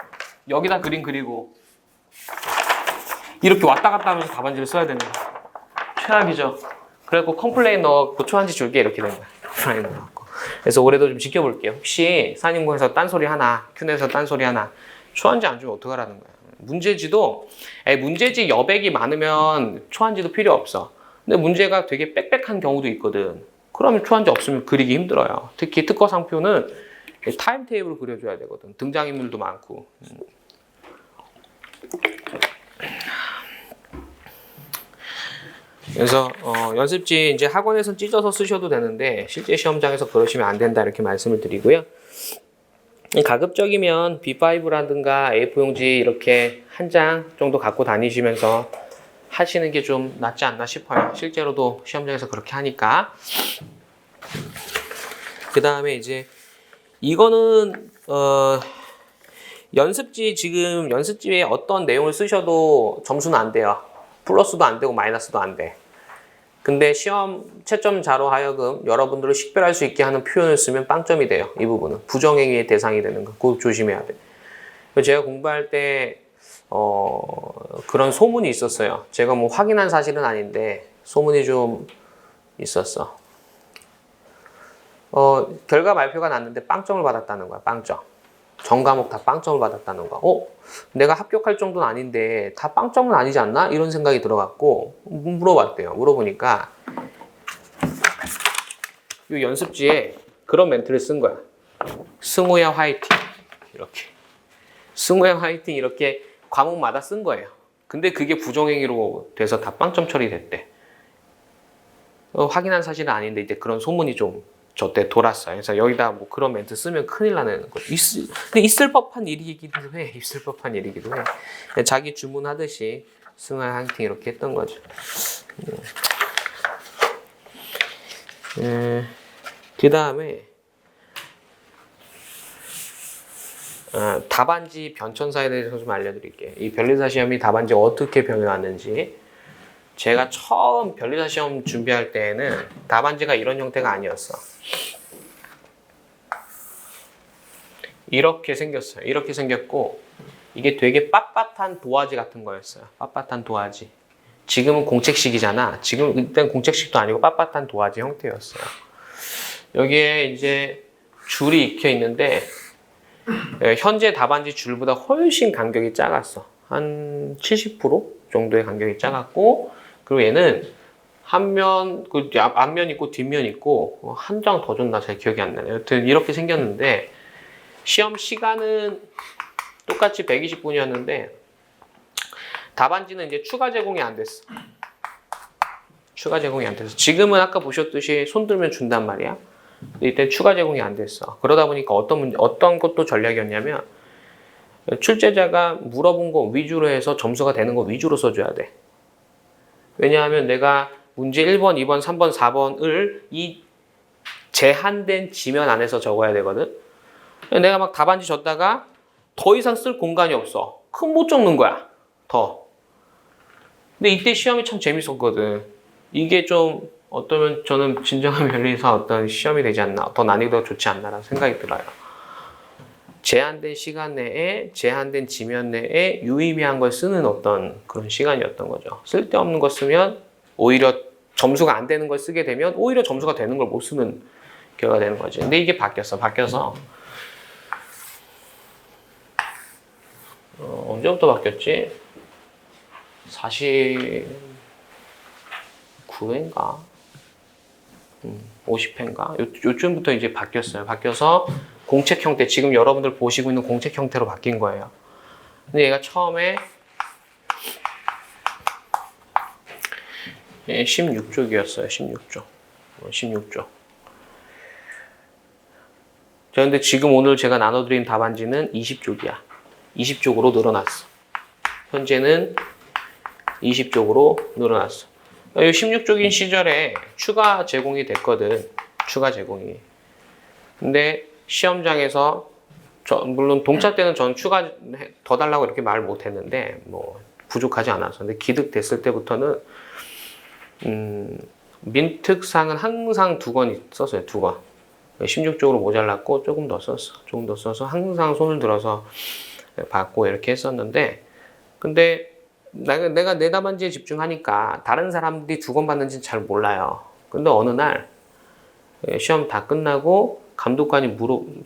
여기다 그림 그리고 이렇게 왔다 갔다 하면서 답안지를 써야 되는 거야. 최악이죠. 그래갖고 컴플레인 넣고 초안지 줄게 이렇게 된 거야. 컴플레인 넣고. 그래서 올해도 좀 지켜볼게요. 혹시 산인공에서 딴소리 하나, 큐넷에서 딴소리 하나, 초안지 안 주면 어떡하라는 거야. 문제지도 문제지 여백이 많으면 초안지도 필요 없어. 근데 문제가 되게 빽빽한 경우도 있거든. 그러면 초안지 없으면 그리기 힘들어요. 특히 특허 상표는 타임테이블을 그려줘야 되거든. 등장인물도 많고. 그래서 연습지 이제 학원에서 찢어서 쓰셔도 되는데 실제 시험장에서 그러시면 안 된다 이렇게 말씀을 드리고요. 가급적이면 B5라든가 A4 용지 이렇게 한 장 정도 갖고 다니시면서 하시는 게 좀 낫지 않나 싶어요. 실제로도 시험장에서 그렇게 하니까. 그 다음에 이제 이거는 지금 연습지에 어떤 내용을 쓰셔도 점수는 안 돼요. 플러스도 안 되고 마이너스도 안 돼. 근데 시험 채점자로 하여금 여러분들을 식별할 수 있게 하는 표현을 쓰면 빵점이 돼요. 이 부분은 부정행위의 대상이 되는 거. 그거 조심해야 돼. 제가 공부할 때 그런 소문이 있었어요. 제가 뭐 확인한 사실은 아닌데 소문이 좀 있었어. 결과 발표가 났는데 빵점을 받았다는 거야. 빵점. 전 과목 다 빵점을 받았다는 거야. 내가 합격할 정도는 아닌데 다 빵점은 아니지 않나? 이런 생각이 들어갖고 물어봤대요. 물어보니까 이 연습지에 그런 멘트를 쓴 거야. 승우야 화이팅. 이렇게. 승우야 화이팅 이렇게 과목마다 쓴 거예요. 근데 그게 부정행위로 돼서 다 빵점 처리됐대. 확인한 사실은 아닌데 이제 그런 소문이 좀 저때 돌았어요. 그래서 여기다 뭐 그런 멘트 쓰면 큰일 나는 거. 근데 있을 법한 일이기도 해. 있을 법한 일이기도 해. 자기 주문하듯이 승우야 화이팅 이렇게 했던 거죠. 그 다음에 답안지 변천사에 대해서 좀 알려드릴게요. 이 변리사 시험이 답안지 어떻게 변해왔는지. 제가 처음 변리사 시험 준비할 때에는 답안지가 이런 형태가 아니었어. 이렇게 생겼어요. 이렇게 생겼고 이게 되게 빳빳한 도화지 같은 거였어요. 빳빳한 도화지. 지금은 공책식이잖아. 지금 일단 공책식도 아니고 빳빳한 도화지 형태였어요. 여기에 이제 줄이 익혀 있는데 현재 답안지 줄보다 훨씬 간격이 작았어. 한 70% 정도의 간격이 작았고, 그리고 얘는 앞면 있고 뒷면 있고 한 장 더 줬나 잘 기억이 안 나네. 여튼 이렇게 생겼는데 시험 시간은 똑같이 120분이었는데 답안지는 이제 추가 제공이 안 됐어. 추가 제공이 안 됐어. 지금은 아까 보셨듯이 손 들면 준단 말이야. 이때 추가 제공이 안 됐어. 그러다 보니까 어떤 것도 전략이었냐면 출제자가 물어본 거 위주로 해서 점수가 되는 거 위주로 써줘야 돼. 왜냐하면 내가 문제 1번, 2번, 3번, 4번을 이 제한된 지면 안에서 적어야 되거든. 내가 막 답안지 줬다가 더 이상 쓸 공간이 없어. 그럼 못 적는 거야. 더. 근데 이때 시험이 참 재밌었거든. 이게 좀 어떠면 저는 진정한 면에서 어떤 시험이 되지 않나, 더 난이도가 좋지 않나라는 생각이 들어요. 제한된 시간 내에, 제한된 지면 내에 유의미한 걸 쓰는 어떤 그런 시간이었던 거죠. 쓸데없는 거 쓰면 오히려 점수가 안 되는 걸 쓰게 되면 오히려 점수가 되는 걸 못 쓰는 결과가 되는 거지. 근데 이게 바뀌어서 언제부터 바뀌었지? 49회인가? 50회인가? 요쯤부터 이제 바뀌었어요. 바뀌어서 공책 형태, 지금 여러분들 보시고 있는 공책 형태로 바뀐 거예요. 근데 얘가 처음에 16쪽이었어요. 16쪽. 자, 근데 지금 오늘 제가 나눠드린 답안지는 20쪽이야. 20쪽으로 늘어났어. 현재는 20쪽으로 늘어났어. 이 16쪽인 시절에 추가 제공이 됐거든. 추가 제공이. 근데 시험장에서 물론 동차 때는 전 추가 더 달라고 이렇게 말을 못 했는데 뭐 부족하지 않아서. 근데 기득 됐을 때부터는 민특상은 항상 2권 썼어요. 2권. 16쪽으로 모자랐고 조금 더 써서 항상 손을 들어서 받고 이렇게 했었는데, 근데 내가 내 답안지에 집중하니까 다른 사람들이 2권 받는지는 잘 몰라요. 근데 어느 날 시험 다 끝나고 감독관이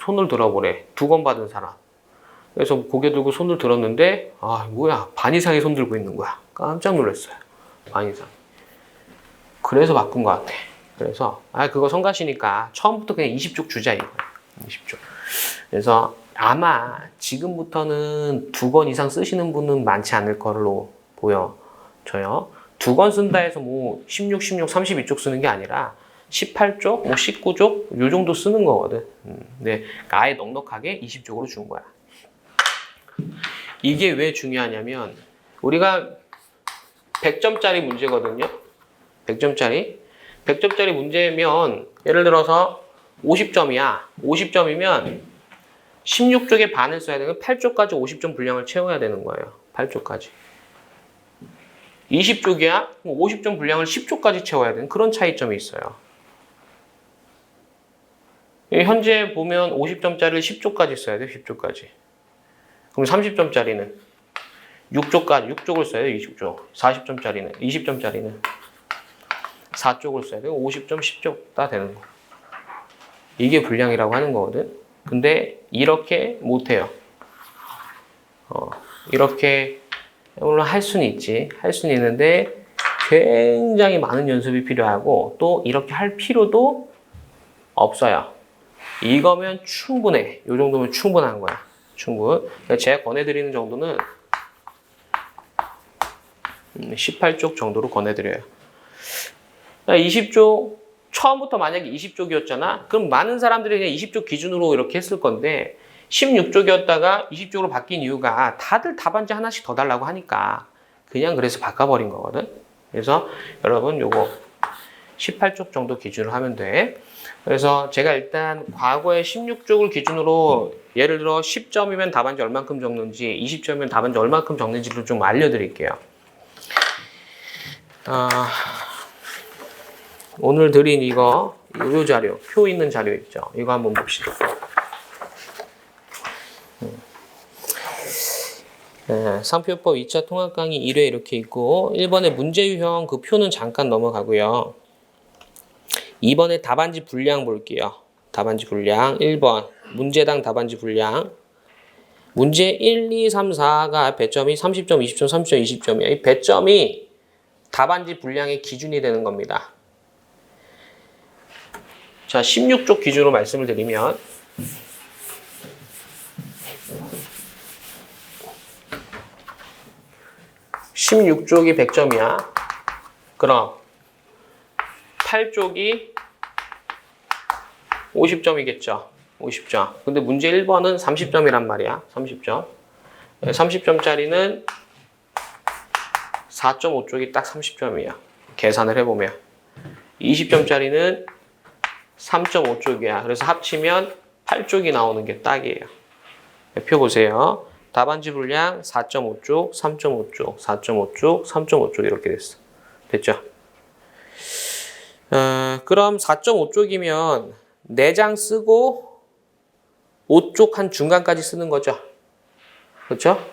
손을 들어보래. 2권 받은 사람. 그래서 고개 들고 손을 들었는데 뭐야, 반 이상이 손 들고 있는 거야. 깜짝 놀랐어요. 반 이상. 그래서 바꾼 것 같아. 그래서 그거 성가시니까 처음부터 그냥 20쪽 주자 이거야. 20쪽. 그래서 아마 지금부터는 2권 이상 쓰시는 분은 많지 않을 걸로 보여져요. 2권 쓴다 해서 뭐 16, 32쪽 쓰는 게 아니라 18쪽, 뭐 19쪽 요 정도 쓰는 거거든. 근데 아예 넉넉하게 20쪽으로 준 거야. 이게 왜 중요하냐면 우리가 100점짜리 문제거든요. 100점짜리 문제면 예를 들어서 50점이야. 50점이면 16쪽에 반을 써야 되는 8쪽까지 50점 분량을 채워야 되는 거예요. 8쪽까지. 20쪽이야? 50점 분량을 10쪽까지 채워야 되는 그런 차이점이 있어요. 현재 보면 50점짜리를 10쪽까지 써야 돼요. 10쪽까지. 그럼 30점짜리는 6쪽을 써야 돼요. 20쪽. 40점짜리는 20점짜리는 4쪽을 써야 돼요. 50점, 10쪽 다 되는 거. 이게 분량이라고 하는 거거든. 근데 이렇게 못해요. 이렇게 물론 할 수는 있지. 할 수는 있는데 굉장히 많은 연습이 필요하고 또 이렇게 할 필요도 없어요. 이거면 충분해. 이 정도면 충분한 거야. 그러니까 제가 권해드리는 정도는 18쪽 정도로 권해드려요. 20쪽, 처음부터 만약에 20쪽이었잖아? 그럼 많은 사람들이 그냥 20쪽 기준으로 이렇게 했을 건데 16쪽이었다가 20쪽으로 바뀐 이유가 다들 답안지 하나씩 더 달라고 하니까 그냥 그래서 바꿔버린 거거든. 그래서 여러분 요거 18쪽 정도 기준으로 하면 돼. 그래서 제가 일단 과거에 16쪽을 기준으로 예를 들어 10점이면 답안지 얼만큼 적는지 20점이면 답안지 얼만큼 적는지를 좀 알려드릴게요. 오늘 드린 이 자료, 표 있는 자료 있죠? 이거 한번 봅시다. 상표법 2차 통합 강의 1회 이렇게 있고 1번의 문제 유형 그 표는 잠깐 넘어가고요. 2번의 답안지 분량 볼게요. 답안지 분량 1번 문제당 답안지 분량 문제 1, 2, 3, 4가 배점이 30점, 20점, 30점, 20점이에요. 이 배점이 답안지 분량의 기준이 되는 겁니다. 자, 16쪽 기준으로 말씀을 드리면 16쪽이 100점이야. 그럼 8쪽이 50점이겠죠. 50점. 근데 문제 1번은 30점이란 말이야. 30점. 30점짜리는 4.5쪽이 딱 30점이야. 계산을 해보면. 20점짜리는 3.5쪽이야. 그래서 합치면 8쪽이 나오는 게 딱이에요. 표 보세요. 답안지 분량 4.5쪽, 3.5쪽, 4.5쪽, 3.5쪽 이렇게 됐어. 됐죠? 그럼 4.5쪽이면 4장 쓰고 5쪽 한 중간까지 쓰는 거죠. 그렇죠?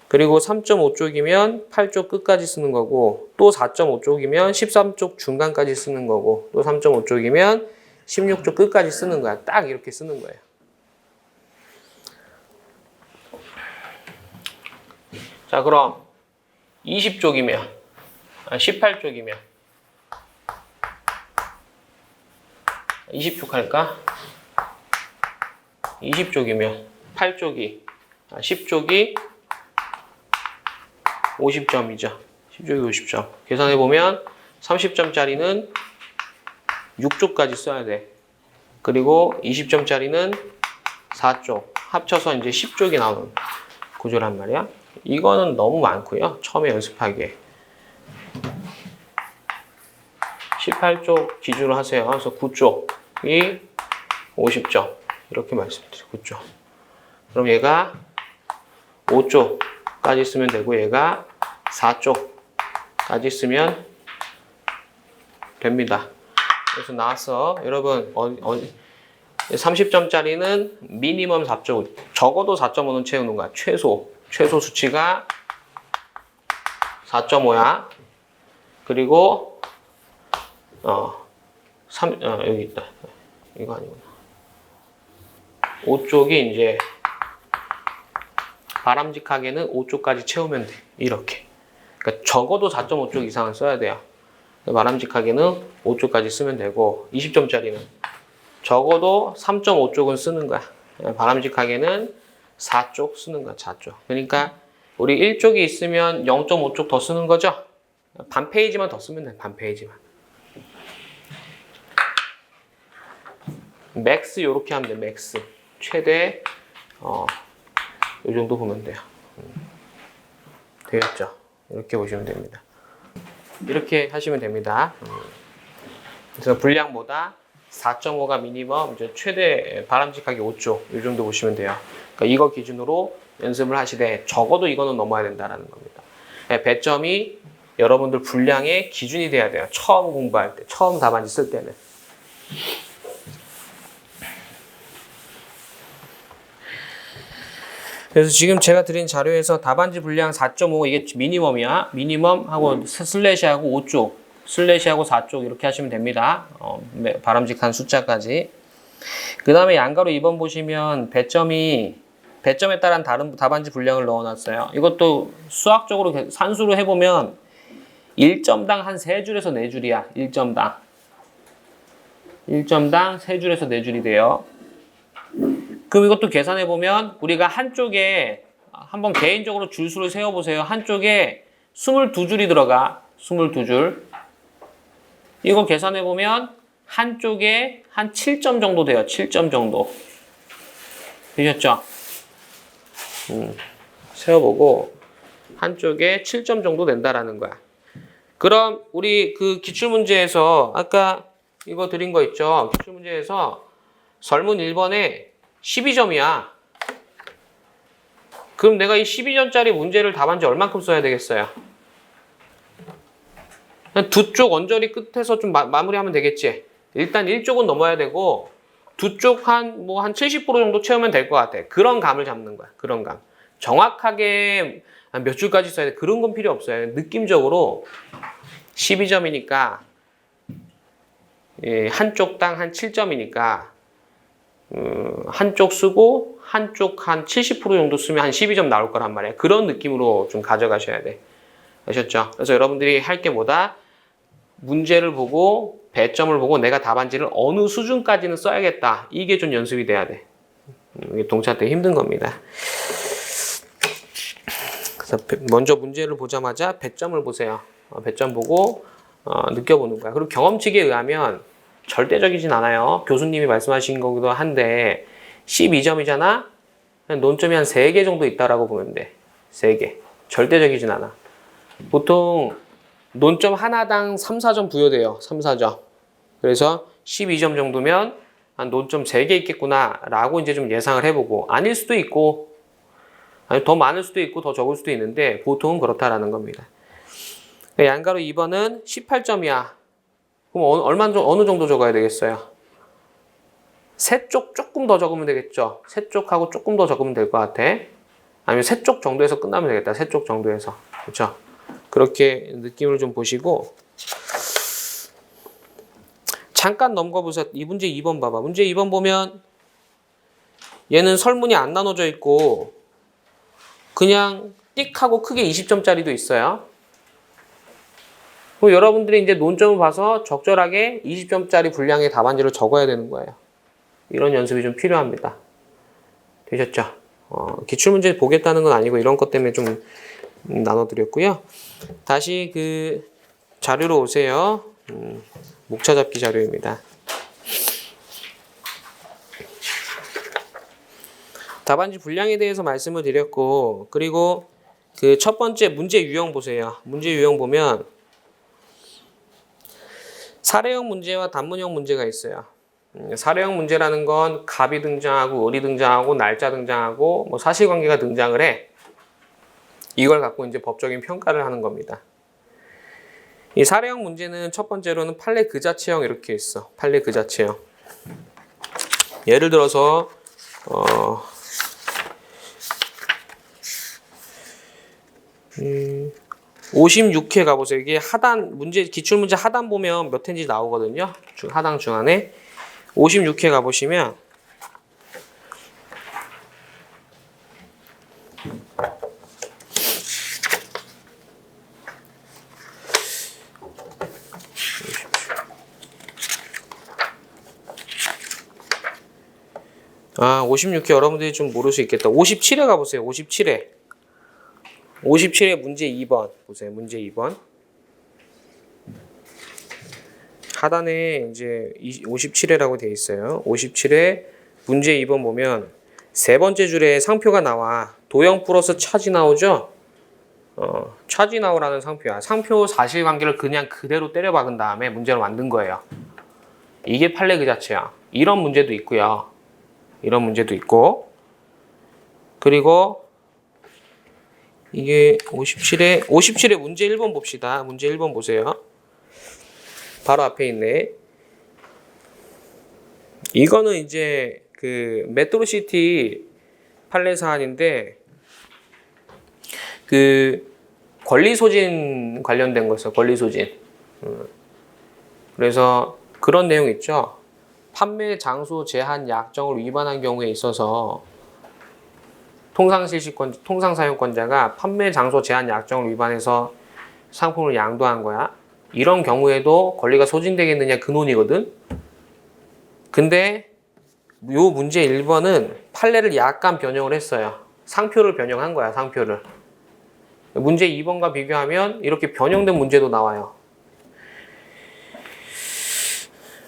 그리고 3.5쪽이면 8쪽 끝까지 쓰는 거고 또 4.5쪽이면 13쪽 중간까지 쓰는 거고 또 3.5쪽이면 16쪽 끝까지 쓰는 거야. 딱 이렇게 쓰는 거예요. 자, 그럼 20쪽이면 18쪽이면 20쪽 할까? 20쪽이면 8쪽이 10쪽이 50점이죠. 10쪽이 50점. 계산해보면 30점짜리는 6쪽까지 써야 돼. 그리고 20점짜리는 4쪽. 합쳐서 이제 10쪽이 나오는 구조란 말이야. 이거는 너무 많고요. 처음에 연습하기에. 18쪽 기준으로 하세요. 그래서 9쪽이 50점. 이렇게 말씀드려요. 9쪽. 그럼 얘가 5쪽까지 쓰면 되고 얘가 4쪽까지 쓰면 됩니다. 그래서 나왔어. 여러분 30점짜리는 미니멈 4쪽. 적어도 4.5는 채우는 거야. 최소 수치가 4.5야. 그리고 여기 있다. 이거 아니구나. 5쪽이 이제 바람직하게는 5쪽까지 채우면 돼. 이렇게. 그러니까 적어도 4.5쪽 이상은 써야 돼요. 바람직하게는 5쪽까지 쓰면 되고 20점짜리는 적어도 3.5쪽은 쓰는 거야. 바람직하게는 4쪽 쓰는 거야. 4쪽. 그러니까 우리 1쪽이 있으면 0.5쪽 더 쓰는 거죠. 반 페이지만 더 쓰면 돼. 반 페이지만. 맥스 요렇게 하면 돼. 맥스. 최대 요 정도 보면 돼요. 되겠죠? 이렇게 보시면 됩니다. 이렇게 하시면 됩니다. 그래서 분량보다 4.5가 미니멈, 이제 최대 바람직하게 5쪽 이 정도 보시면 돼요. 그러니까 이거 기준으로 연습을 하시되 적어도 이거는 넘어야 된다라는 겁니다. 배점이 여러분들 분량의 기준이 돼야 돼요. 처음 공부할 때, 처음 답안지 쓸 때는. 그래서 지금 제가 드린 자료에서 답안지 분량 4.5 이게 미니멈이야. 미니멈하고 슬래시하고 5쪽, 슬래시하고 4쪽 이렇게 하시면 됩니다. 바람직한 숫자까지. 그 다음에 양가로 2번 보시면 배점에 따른 다른 답안지 분량을 넣어놨어요. 이것도 수학적으로 산수로 해보면 1점당 한 3줄에서 4줄이야. 1점당 3줄에서 4줄이 돼요. 그럼 이것도 계산해보면 우리가 한쪽에 한번 개인적으로 줄수를 세워보세요. 한쪽에 22줄이 들어가. 22줄. 이거 계산해보면 한쪽에 한 7점 정도 돼요. 7점 정도. 되셨죠? 세워보고 한쪽에 7점 정도 된다라는 거야. 그럼 우리 그 기출문제에서 아까 이거 드린 거 있죠? 기출문제에서 설문 1번에 12점이야. 그럼 내가 이 12점짜리 문제를 답안지 얼만큼 써야 되겠어요? 두 쪽 언저리 끝에서 좀 마무리하면 되겠지. 일단 1쪽은 넘어야 되고 두 쪽 한 70% 정도 채우면 될 것 같아. 그런 감을 잡는 거야. 그런 감. 정확하게 몇 줄까지 써야 돼. 그런 건 필요 없어요. 느낌적으로 12점이니까 한쪽당 한 7점이니까 한쪽 쓰고 한쪽 한 70% 정도 쓰면 한 12점 나올 거란 말이에요. 그런 느낌으로 좀 가져가셔야 돼. 아셨죠? 그래서 여러분들이 할 게 뭐다? 문제를 보고 배점을 보고 내가 답안지를 어느 수준까지는 써야겠다. 이게 좀 연습이 돼야 돼. 이게 동차 때 힘든 겁니다. 그래서 먼저 문제를 보자마자 배점을 보세요. 배점 보고 느껴보는 거야. 그리고 경험칙에 의하면 절대적이진 않아요. 교수님이 말씀하신 거기도 한데 12점이잖아? 논점이 한 3개 정도 있다라고 보면 돼. 3개. 절대적이진 않아. 보통 논점 하나당 3, 4점 부여돼요. 3, 4점. 그래서 12점 정도면 한 논점 3개 있겠구나 라고 이제 좀 예상을 해보고, 아닐 수도 있고 아니 더 많을 수도 있고 더 적을 수도 있는데 보통은 그렇다라는 겁니다. 양가로 2번은 18점이야. 그럼 어느 정도 적어야 되겠어요? 세 쪽 조금 더 적으면 되겠죠. 세 쪽하고 조금 더 적으면 될 것 같아. 아니면 세 쪽 정도에서 끝나면 되겠다. 세 쪽 정도에서. 그렇죠? 그렇게 느낌을 좀 보시고 잠깐 넘겨보세요. 이 문제 2번 봐봐. 문제 2번 보면 얘는 설문이 안 나눠져 있고 그냥 띡 하고 크게 20점짜리도 있어요. 그럼 여러분들이 이제 논점을 봐서 적절하게 20점짜리 분량의 답안지를 적어야 되는 거예요. 이런 연습이 좀 필요합니다. 되셨죠? 기출문제 보겠다는 건 아니고 이런 것 때문에 좀 나눠드렸고요. 다시 그 자료로 오세요. 목차 잡기 자료입니다. 답안지 분량에 대해서 말씀을 드렸고, 그리고 그 첫 번째 문제 유형 보세요. 문제 유형 보면 사례형 문제와 단문형 문제가 있어요. 사례형 문제라는 건 갑이 등장하고 을이 등장하고 날짜 등장하고 뭐 사실관계가 등장을 해. 이걸 갖고 이제 법적인 평가를 하는 겁니다. 이 사례형 문제는 첫 번째로는 판례 그 자체형 이렇게 있어. 판례 그 자체형. 예를 들어서 56회 가보세요. 이게 하단 문제 기출문제 하단 보면 몇 회인지 나오거든요. 하단 중간에 56회 가보시면 아 56회 여러분들이 좀 모를 수 있겠다. 57회 가보세요. 57회 문제 2번 보세요. 문제 2번 하단에 이제 57회라고 되어 있어요. 57회 문제 2번 보면 세 번째 줄에 상표가 나와. 도형 플러스 차지 나오죠? 차지 나오라는 상표야. 상표 사실관계를 그냥 그대로 때려 박은 다음에 문제로 만든 거예요. 이게 판례 그 자체야. 이런 문제도 있고요. 이런 문제도 있고, 그리고 이게 57회 문제 1번 봅시다. 문제 1번 보세요. 바로 앞에 있네. 이거는 이제 그 메트로시티 판례 사안인데 그 권리 소진 관련된 거였어요. 권리 소진. 그래서 그런 내용 있죠. 판매 장소 제한 약정을 위반한 경우에 있어서 통상사용권자가 판매 장소 제한 약정을 위반해서 상품을 양도한 거야. 이런 경우에도 권리가 소진되겠느냐 그 논의거든. 근데 요 문제 1번은 판례를 약간 변형을 했어요. 상표를 변형한 거야. 상표를. 문제 2번과 비교하면 이렇게 변형된 문제도 나와요.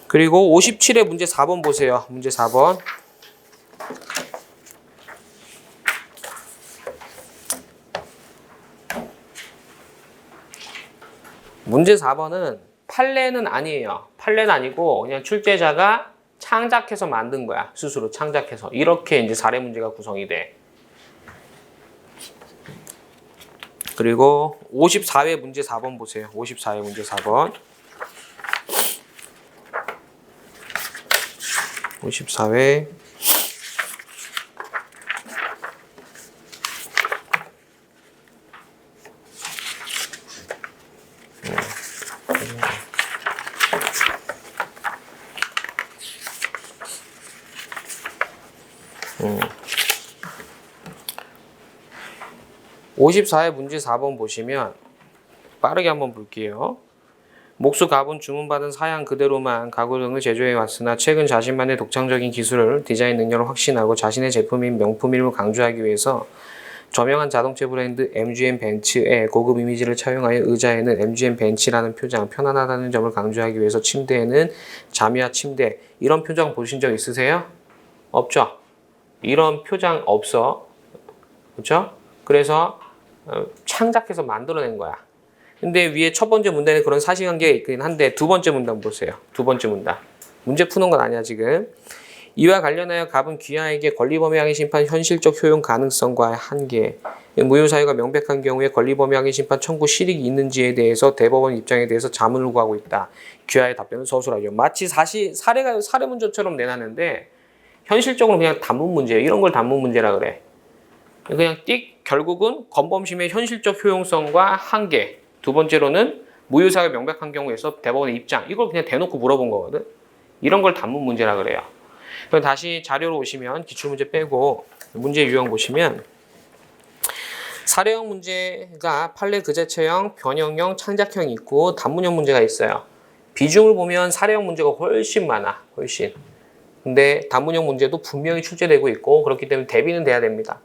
그리고 57회 문제 4번 보세요. 문제 4번. 문제 4번은 판례는 아니에요. 판례는 아니고 그냥 출제자가 창작해서 만든 거야. 스스로 창작해서. 이렇게 이제 사례 문제가 구성이 돼. 그리고 54회 문제 4번 보세요. 54회 문제 4번. 54회 54의 문제 4번 보시면 빠르게 한번 볼게요. 목수 갑은 주문받은 사양 그대로만 가구 등을 제조해 왔으나 최근 자신만의 독창적인 기술을 디자인 능력을 확신하고 자신의 제품인 명품임을 강조하기 위해서 저명한 자동차 브랜드 MGM 벤츠의 고급 이미지를 차용하여 의자에는 MGM 벤츠라는 표장, 편안하다는 점을 강조하기 위해서 침대에는 자미와 침대, 이런 표정 보신 적 있으세요? 없죠? 이런 표장 없어. 그렇죠? 그래서 창작해서 만들어낸 거야. 근데 위에 첫 번째 문단에 그런 사실관계가 있긴 한데 두 번째 문단 보세요. 두 번째 문단. 문제 푸는 건 아니야 지금. 이와 관련하여 갑은 귀하에게 권리범위항의 심판 현실적 효용 가능성과의 한계, 무효 사유가 명백한 경우에 권리범위항의 심판 청구 실익이 있는지에 대해서 대법원 입장에 대해서 자문을 구하고 있다. 귀하의 답변은 서술하죠. 마치 사례 문제처럼 내놨는데 현실적으로 그냥 단문 문제예요. 이런 걸 단문 문제라 그래. 그냥 결국은 권범심의 현실적 효용성과 한계. 두 번째로는 무효사가 명백한 경우에서 대법원의 입장. 이걸 그냥 대놓고 물어본 거거든. 이런 걸 단문 문제라 그래요. 그럼 다시 자료로 오시면 기출문제 빼고 문제 유형 보시면 사례형 문제가 판례 그 자체형, 변형형, 창작형이 있고 단문형 문제가 있어요. 비중을 보면 사례형 문제가 훨씬 많아. 훨씬. 근데 단문형 문제도 분명히 출제되고 있고 그렇기 때문에 대비는 돼야 됩니다.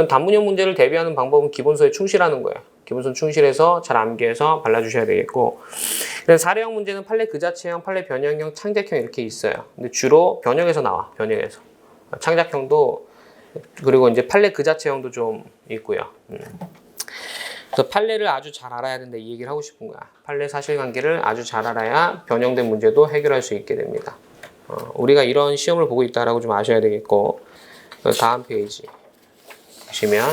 단문형 문제를 대비하는 방법은 기본서에 충실하는 거예요. 기본서 충실해서 잘 암기해서 발라주셔야 되겠고, 사례형 문제는 판례 그 자체형, 판례 변형형, 창작형 이렇게 있어요. 근데 주로 변형에서 나와. 변형에서. 창작형도 그리고 이제 판례 그 자체형도 좀 있고요. 그래서 판례를 아주 잘 알아야 된다 이 얘기를 하고 싶은 거야. 판례 사실관계를 아주 잘 알아야 변형된 문제도 해결할 수 있게 됩니다. 우리가 이런 시험을 보고 있다라고 좀 아셔야 되겠고, 다음 페이지 보시면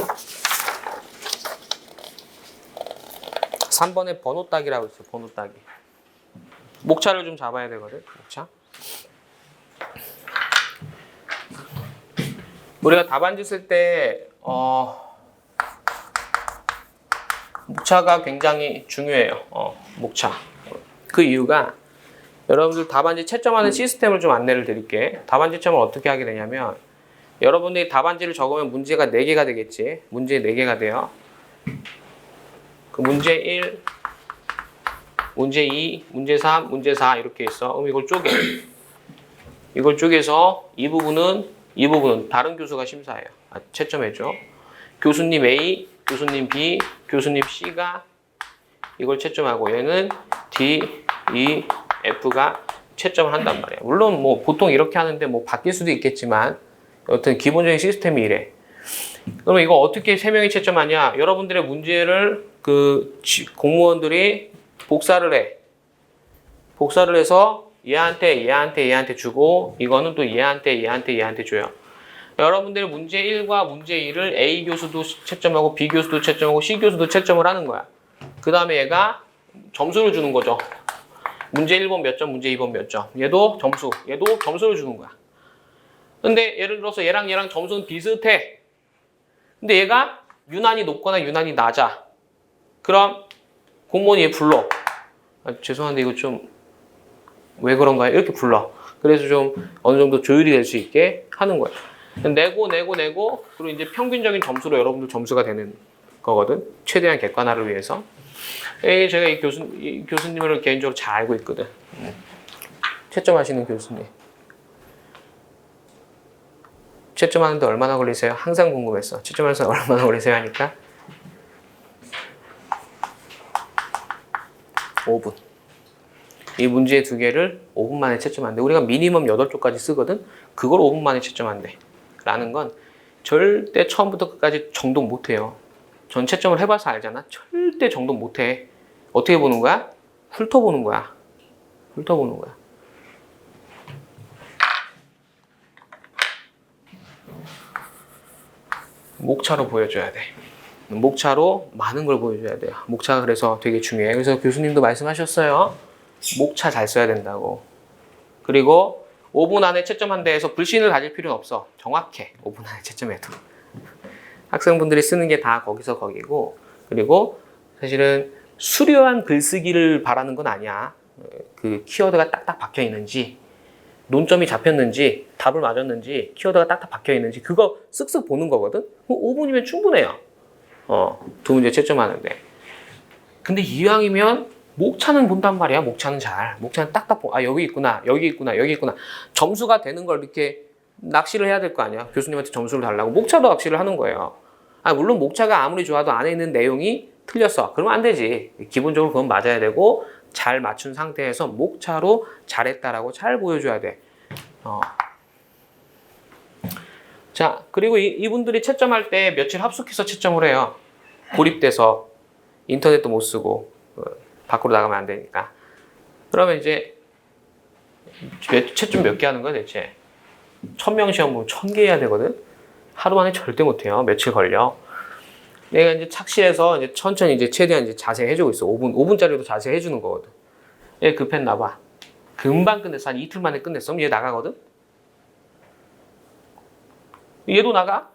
3번에 번호 따기라고 있어요. 번호 따기. 목차를 좀 잡아야 되거든. 목차. 우리가 답안지 쓸 때 목차가 굉장히 중요해요. 목차. 그 이유가 여러분들 답안지 채점하는 시스템을 좀 안내를 드릴게. 답안지 채점을 어떻게 하게 되냐면 여러분들이 답안지를 적으면 문제가 4개가 되겠지. 문제 4개가 돼요. 그 문제 1, 문제 2, 문제 3, 문제 4 이렇게 있어. 그럼 이걸 쪼개. 이걸 쪼개서 이 부분은 다른 교수가 심사해요. 채점해줘. 교수님 A, 교수님 B, 교수님 C가 이걸 채점하고 얘는 D, E, F가 채점을 한단 말이야. 물론 뭐 보통 이렇게 하는데 뭐 바뀔 수도 있겠지만 여튼 기본적인 시스템이 이래. 그러면 이거 어떻게 3명이 채점하냐? 여러분들의 문제를 그 공무원들이 복사를 해. 복사를 해서 얘한테 주고 이거는 또 얘한테 줘요. 여러분들의 문제 1과 문제 2를 A 교수도 채점하고 B 교수도 채점하고 C 교수도 채점을 하는 거야. 그 다음에 얘가 점수를 주는 거죠. 문제 1번 몇 점, 문제 2번 몇 점. 얘도 점수를 주는 거야. 근데 예를 들어서 얘랑 점수는 비슷해. 근데 얘가 유난히 높거나 유난히 낮아. 그럼 공무원이 얘 불러. 죄송한데 이거 좀 왜 그런가요? 이렇게 불러. 그래서 좀 어느 정도 조율이 될 수 있게 하는 거야. 내고 그리고 이제 평균적인 점수로 여러분들 점수가 되는 거거든. 최대한 객관화를 위해서. 제가 이 교수님을 개인적으로 잘 알고 있거든. 채점하시는 교수님. 채점하는데 얼마나 걸리세요? 항상 궁금했어. 채점하면서 얼마나 걸리세요? 하니까 5분. 이 문제 2개를 5분 만에 채점한대. 우리가 미니멈 8쪽까지 쓰거든? 그걸 5분 만에 채점한대. 라는 건 절대 처음부터 끝까지 정독 못해요. 전 채점을 해봐서 알잖아. 절대 정독 못해. 어떻게 보는 거야? 훑어보는 거야. 목차로 보여줘야 돼. 목차로 많은 걸 보여줘야 돼요. 목차가 그래서 되게 중요해. 그래서 교수님도 말씀하셨어요. 목차 잘 써야 된다고. 그리고 5분 안에 채점한다 해서 불신을 가질 필요는 없어. 정확해. 5분 안에 채점해도. 학생분들이 쓰는 게 다 거기서 거기고, 그리고 사실은 수려한 글쓰기를 바라는 건 아니야. 그 키워드가 딱딱 박혀 있는지, 논점이 잡혔는지, 답을 맞았는지, 키워드가 딱딱 박혀 있는지 그거 쓱쓱 보는 거거든. 5분이면 충분해요. 두 문제 채점하는데. 근데 이왕이면 목차는 본단 말이야. 목차는 딱딱 보. 아, 여기 있구나. 여기 있구나. 여기 있구나. 점수가 되는 걸 이렇게 낚시를 해야 될 거 아니야. 교수님한테 점수를 달라고. 목차도 낚시를 하는 거예요. 아, 물론 목차가 아무리 좋아도 안에 있는 내용이 틀렸어. 그러면 안 되지. 기본적으로 그건 맞아야 되고 잘 맞춘 상태에서 목차로 잘했다라고 잘 보여줘야 돼. 자, 그리고 이분들이 채점할 때 며칠 합숙해서 채점을 해요. 고립돼서 인터넷도 못 쓰고 밖으로 나가면 안 되니까. 그러면 이제 채점 몇 개 하는 거야 대체? 1000명 시험 보면 1000개 해야 되거든. 하루 만에 절대 못 해요. 며칠 걸려. 내가 이제 착실해서 이제 천천히 이제 최대한 이제 자세히 해주고 있어. 5분짜리도 자세히 해주는 거거든. 얘 급했나 봐. 금방 끝냈어. 한 이틀 만에 끝냈어. 그럼 얘 나가거든. 얘도 나가?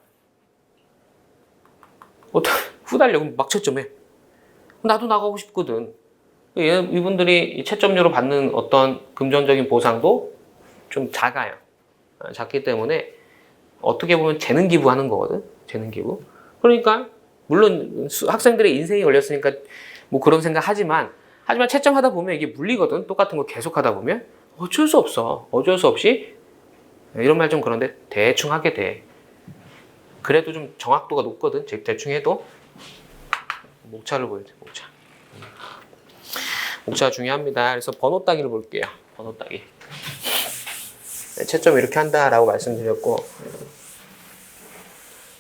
후달려. 그럼 막 채점해. 나도 나가고 싶거든. 이분들이 채점료로 받는 어떤 금전적인 보상도 좀 작아요. 작기 때문에 어떻게 보면 재능 기부하는 거거든. 재능 기부. 그러니까 물론 학생들의 인생이 걸렸으니까 뭐 그런 생각 하지만 채점하다 보면 이게 물리거든. 똑같은 거 계속 하다 보면 어쩔 수 없어. 어쩔 수 없이 이런 말 좀 그런데 대충 하게 돼. 그래도 좀 정확도가 높거든. 대충 해도. 목차를 보여줘. 목차가 중요합니다. 그래서 번호 따기를 볼게요. 번호 따기. 네, 채점 이렇게 한다라고 말씀드렸고,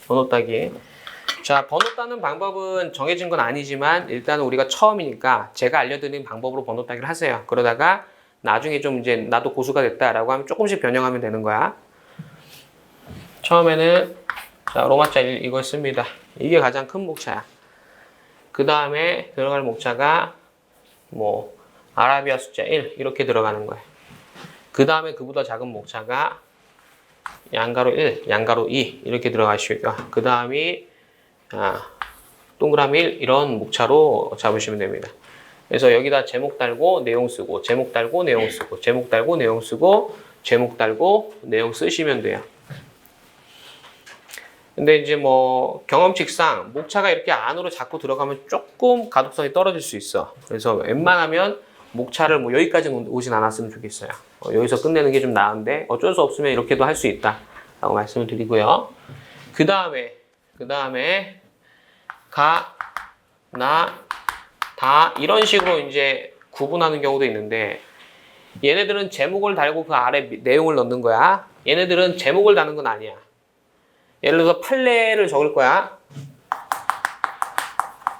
번호 따기. 자, 번호 따는 방법은 정해진 건 아니지만 일단은 우리가 처음이니까 제가 알려드린 방법으로 번호 따기를 하세요. 그러다가 나중에 좀 이제 나도 고수가 됐다라고 하면 조금씩 변형하면 되는 거야. 처음에는 자, 로마자 1 이걸 씁니다. 이게 가장 큰 목차야. 그 다음에 들어갈 목차가 뭐 아라비아 숫자 1 이렇게 들어가는 거예요. 그 다음에 그보다 작은 목차가 양가로 1, 양가로 2 이렇게 들어가시고요. 그 다음이 동그라미 1 이런 목차로 잡으시면 됩니다. 그래서 여기다 제목 달고 내용 쓰고 제목 달고 내용 쓰고 제목 달고 내용 쓰고 제목 달고 내용 쓰시면 돼요. 근데 이제 뭐 경험칙상 목차가 이렇게 안으로 자꾸 들어가면 조금 가독성이 떨어질 수 있어. 그래서 웬만하면 목차를 뭐 여기까지 오진 않았으면 좋겠어요. 여기서 끝내는 게 좀 나은데 어쩔 수 없으면 이렇게도 할 수 있다 라고 말씀을 드리고요. 그 다음에 가, 나, 다 이런 식으로 이제 구분하는 경우도 있는데 얘네들은 제목을 달고 그 아래 내용을 넣는 거야. 얘네들은 제목을 다는 건 아니야. 예를 들어서 판례를 적을 거야.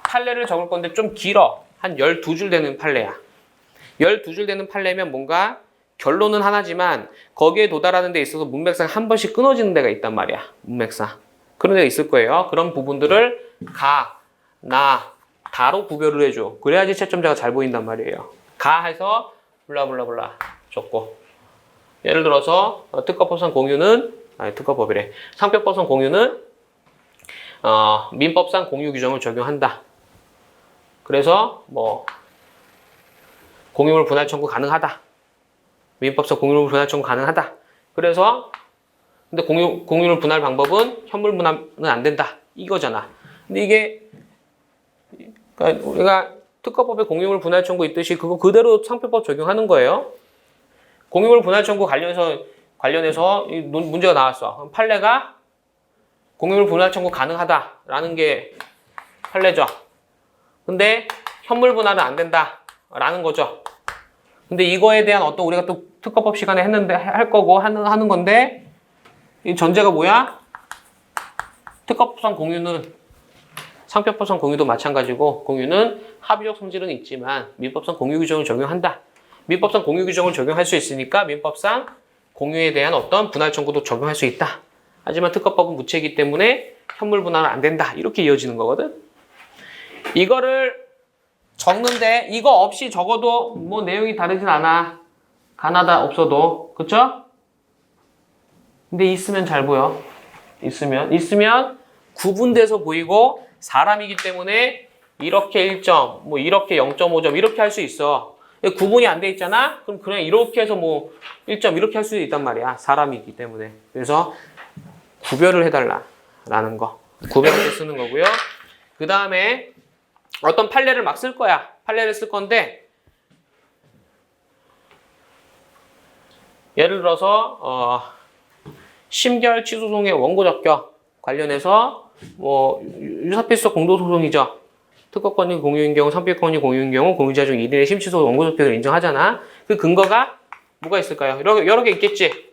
판례를 적을 건데 좀 길어. 한 12줄 되는 판례야. 12줄 되는 판례면 뭔가 결론은 하나지만 거기에 도달하는 데 있어서 문맥상 한 번씩 끊어지는 데가 있단 말이야. 문맥상. 그런 데가 있을 거예요. 그런 부분들을 가, 나, 다로 구별을 해줘. 그래야지 채점자가 잘 보인단 말이에요. 가 해서 블라블라블라 적고. 예를 들어서 특허법상 공유는 특허법이래. 상표법상 공유는 민법상 공유 규정을 적용한다. 그래서 뭐 공유물 분할 청구 가능하다. 민법상 공유물 분할 청구 가능하다. 그래서 근데 공유물 분할 방법은 현물 분할은 안 된다. 이거잖아. 근데 이게 그러니까 우리가 특허법에 공유물 분할 청구 있듯이 그거 그대로 상표법 적용하는 거예요. 공유물 분할 청구 관련해서 문제가 나왔어. 판례가 공유물 분할 청구 가능하다라는 게 판례죠. 근데 현물 분할은 안 된다라는 거죠. 근데 이거에 대한 어떤 우리가 또 특허법 시간에 했는데 할 거고 하는 건데 이 전제가 뭐야? 특허법상 공유는 상표법상 공유도 마찬가지고 공유는 합의적 성질은 있지만 민법상 공유 규정을 적용한다. 민법상 공유 규정을 적용할 수 있으니까 민법상 공유에 대한 어떤 분할 청구도 적용할 수 있다. 하지만 특허법은 무채이기 때문에 현물 분할은 안 된다. 이렇게 이어지는 거거든. 이거를 적는데 이거 없이 적어도 뭐 내용이 다르진 않아. 가나다 없어도. 그쵸? 근데 있으면 잘 보여. 있으면 구분돼서 보이고 사람이기 때문에 이렇게 1점, 뭐 이렇게 0.5점 이렇게 할 수 있어. 구분이 안 돼 있잖아? 그럼 그냥 이렇게 해서 뭐 1점 이렇게 할 수도 있단 말이야. 사람이기 때문에. 그래서 구별을 해달라라는 거. 구별할 때 쓰는 거고요. 그 다음에 어떤 판례를 막 쓸 거야. 판례를 쓸 건데 예를 들어서 심결 취소송의 원고 적격 관련해서 뭐 유사필수적 공동소송이죠. 특허권이 공유인 경우, 상표권이 공유인 경우 공유자 중 1인의 심취소 원고 적격을 인정하잖아. 그 근거가 뭐가 있을까요? 여러 개 있겠지.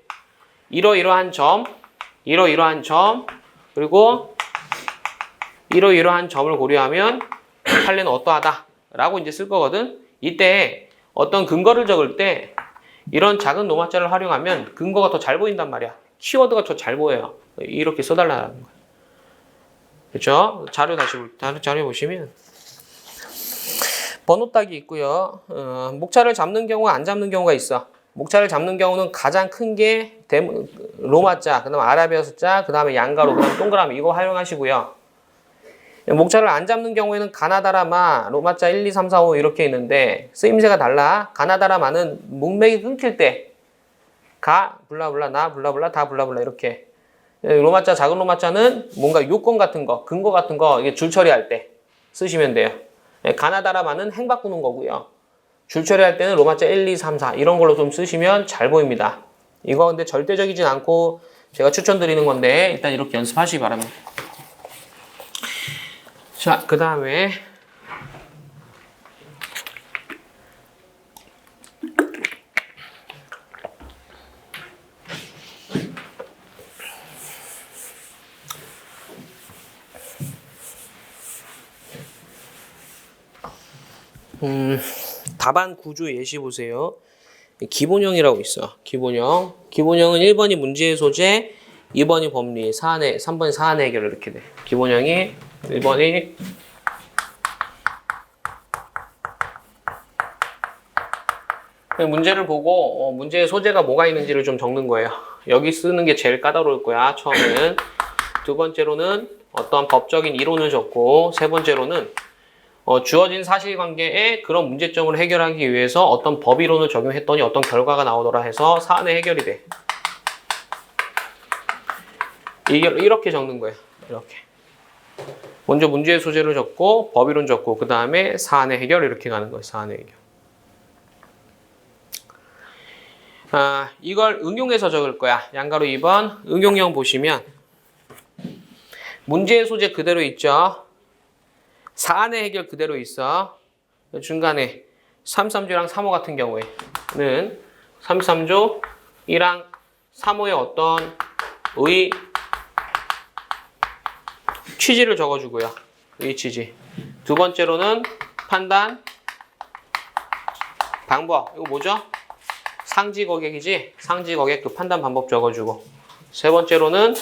이러이러한 점, 이러이러한 점, 그리고 이러이러한 점을 고려하면 판례는 어떠하다라고 이제 쓸 거거든. 이때 어떤 근거를 적을 때 이런 작은 로마자를 활용하면 근거가 더 잘 보인단 말이야. 키워드가 더 잘 보여요. 이렇게 써달라는 거야. 그렇죠? 자료 보시면 번호 딱이 있고요. 목차를 잡는 경우와 안 잡는 경우가 있어. 목차를 잡는 경우는 가장 큰 게 로마자, 그 다음에 아라비아 숫자, 그 다음에 양가로, 그 다음에 동그라미 이거 활용하시고요. 목차를 안 잡는 경우에는 가나다라마, 로마자 1, 2, 3, 4, 5 이렇게 있는데 쓰임새가 달라. 가나다라마는 문맥이 끊길 때 가, 블라블라, 나, 블라블라, 다 블라블라 이렇게. 로마자, 작은 로마자는 뭔가 요건 같은 거, 근거 같은 거 이게 줄 처리할 때 쓰시면 돼요. 가나다라마는 행 바꾸는 거고요. 줄 처리할 때는 로마자 1, 2, 3, 4 이런 걸로 좀 쓰시면 잘 보입니다. 이거 근데 절대적이진 않고 제가 추천드리는 건데 일단 이렇게 연습하시기 바랍니다. 자, 그 다음에 답안 구조 예시 보세요. 기본형이라고 있어. 기본형. 기본형은 1번이 문제의 소재, 2번이 법리, 3번이 사안의 해결 이렇게 돼. 기본형이 1번이 문제를 보고 문제의 소재가 뭐가 있는지를 좀 적는 거예요. 여기 쓰는 게 제일 까다로울 거야. 처음에는. 두 번째로는 어떤 법적인 이론을 적고 세 번째로는 주어진 사실관계에 그런 문제점을 해결하기 위해서 어떤 법이론을 적용했더니 어떤 결과가 나오더라 해서 사안의 해결이 돼. 이렇게 적는 거예요. 이렇게. 먼저 문제의 소재를 적고 법이론 적고 그 다음에 사안의 해결 이렇게 가는 거예요. 사안의 해결. 이걸 응용해서 적을 거야. 양가로 2번 응용형 보시면 문제의 소재 그대로 있죠. 사안의 해결 그대로 있어. 중간에 3.3조랑 3호 같은 경우에는 3.3조 1항 3호의 어떤 취지를 적어주고요. 의 취지. 두 번째로는 판단 방법. 이거 뭐죠? 상지 거객이지? 상지 거객 그 판단 방법 적어주고. 세 번째로는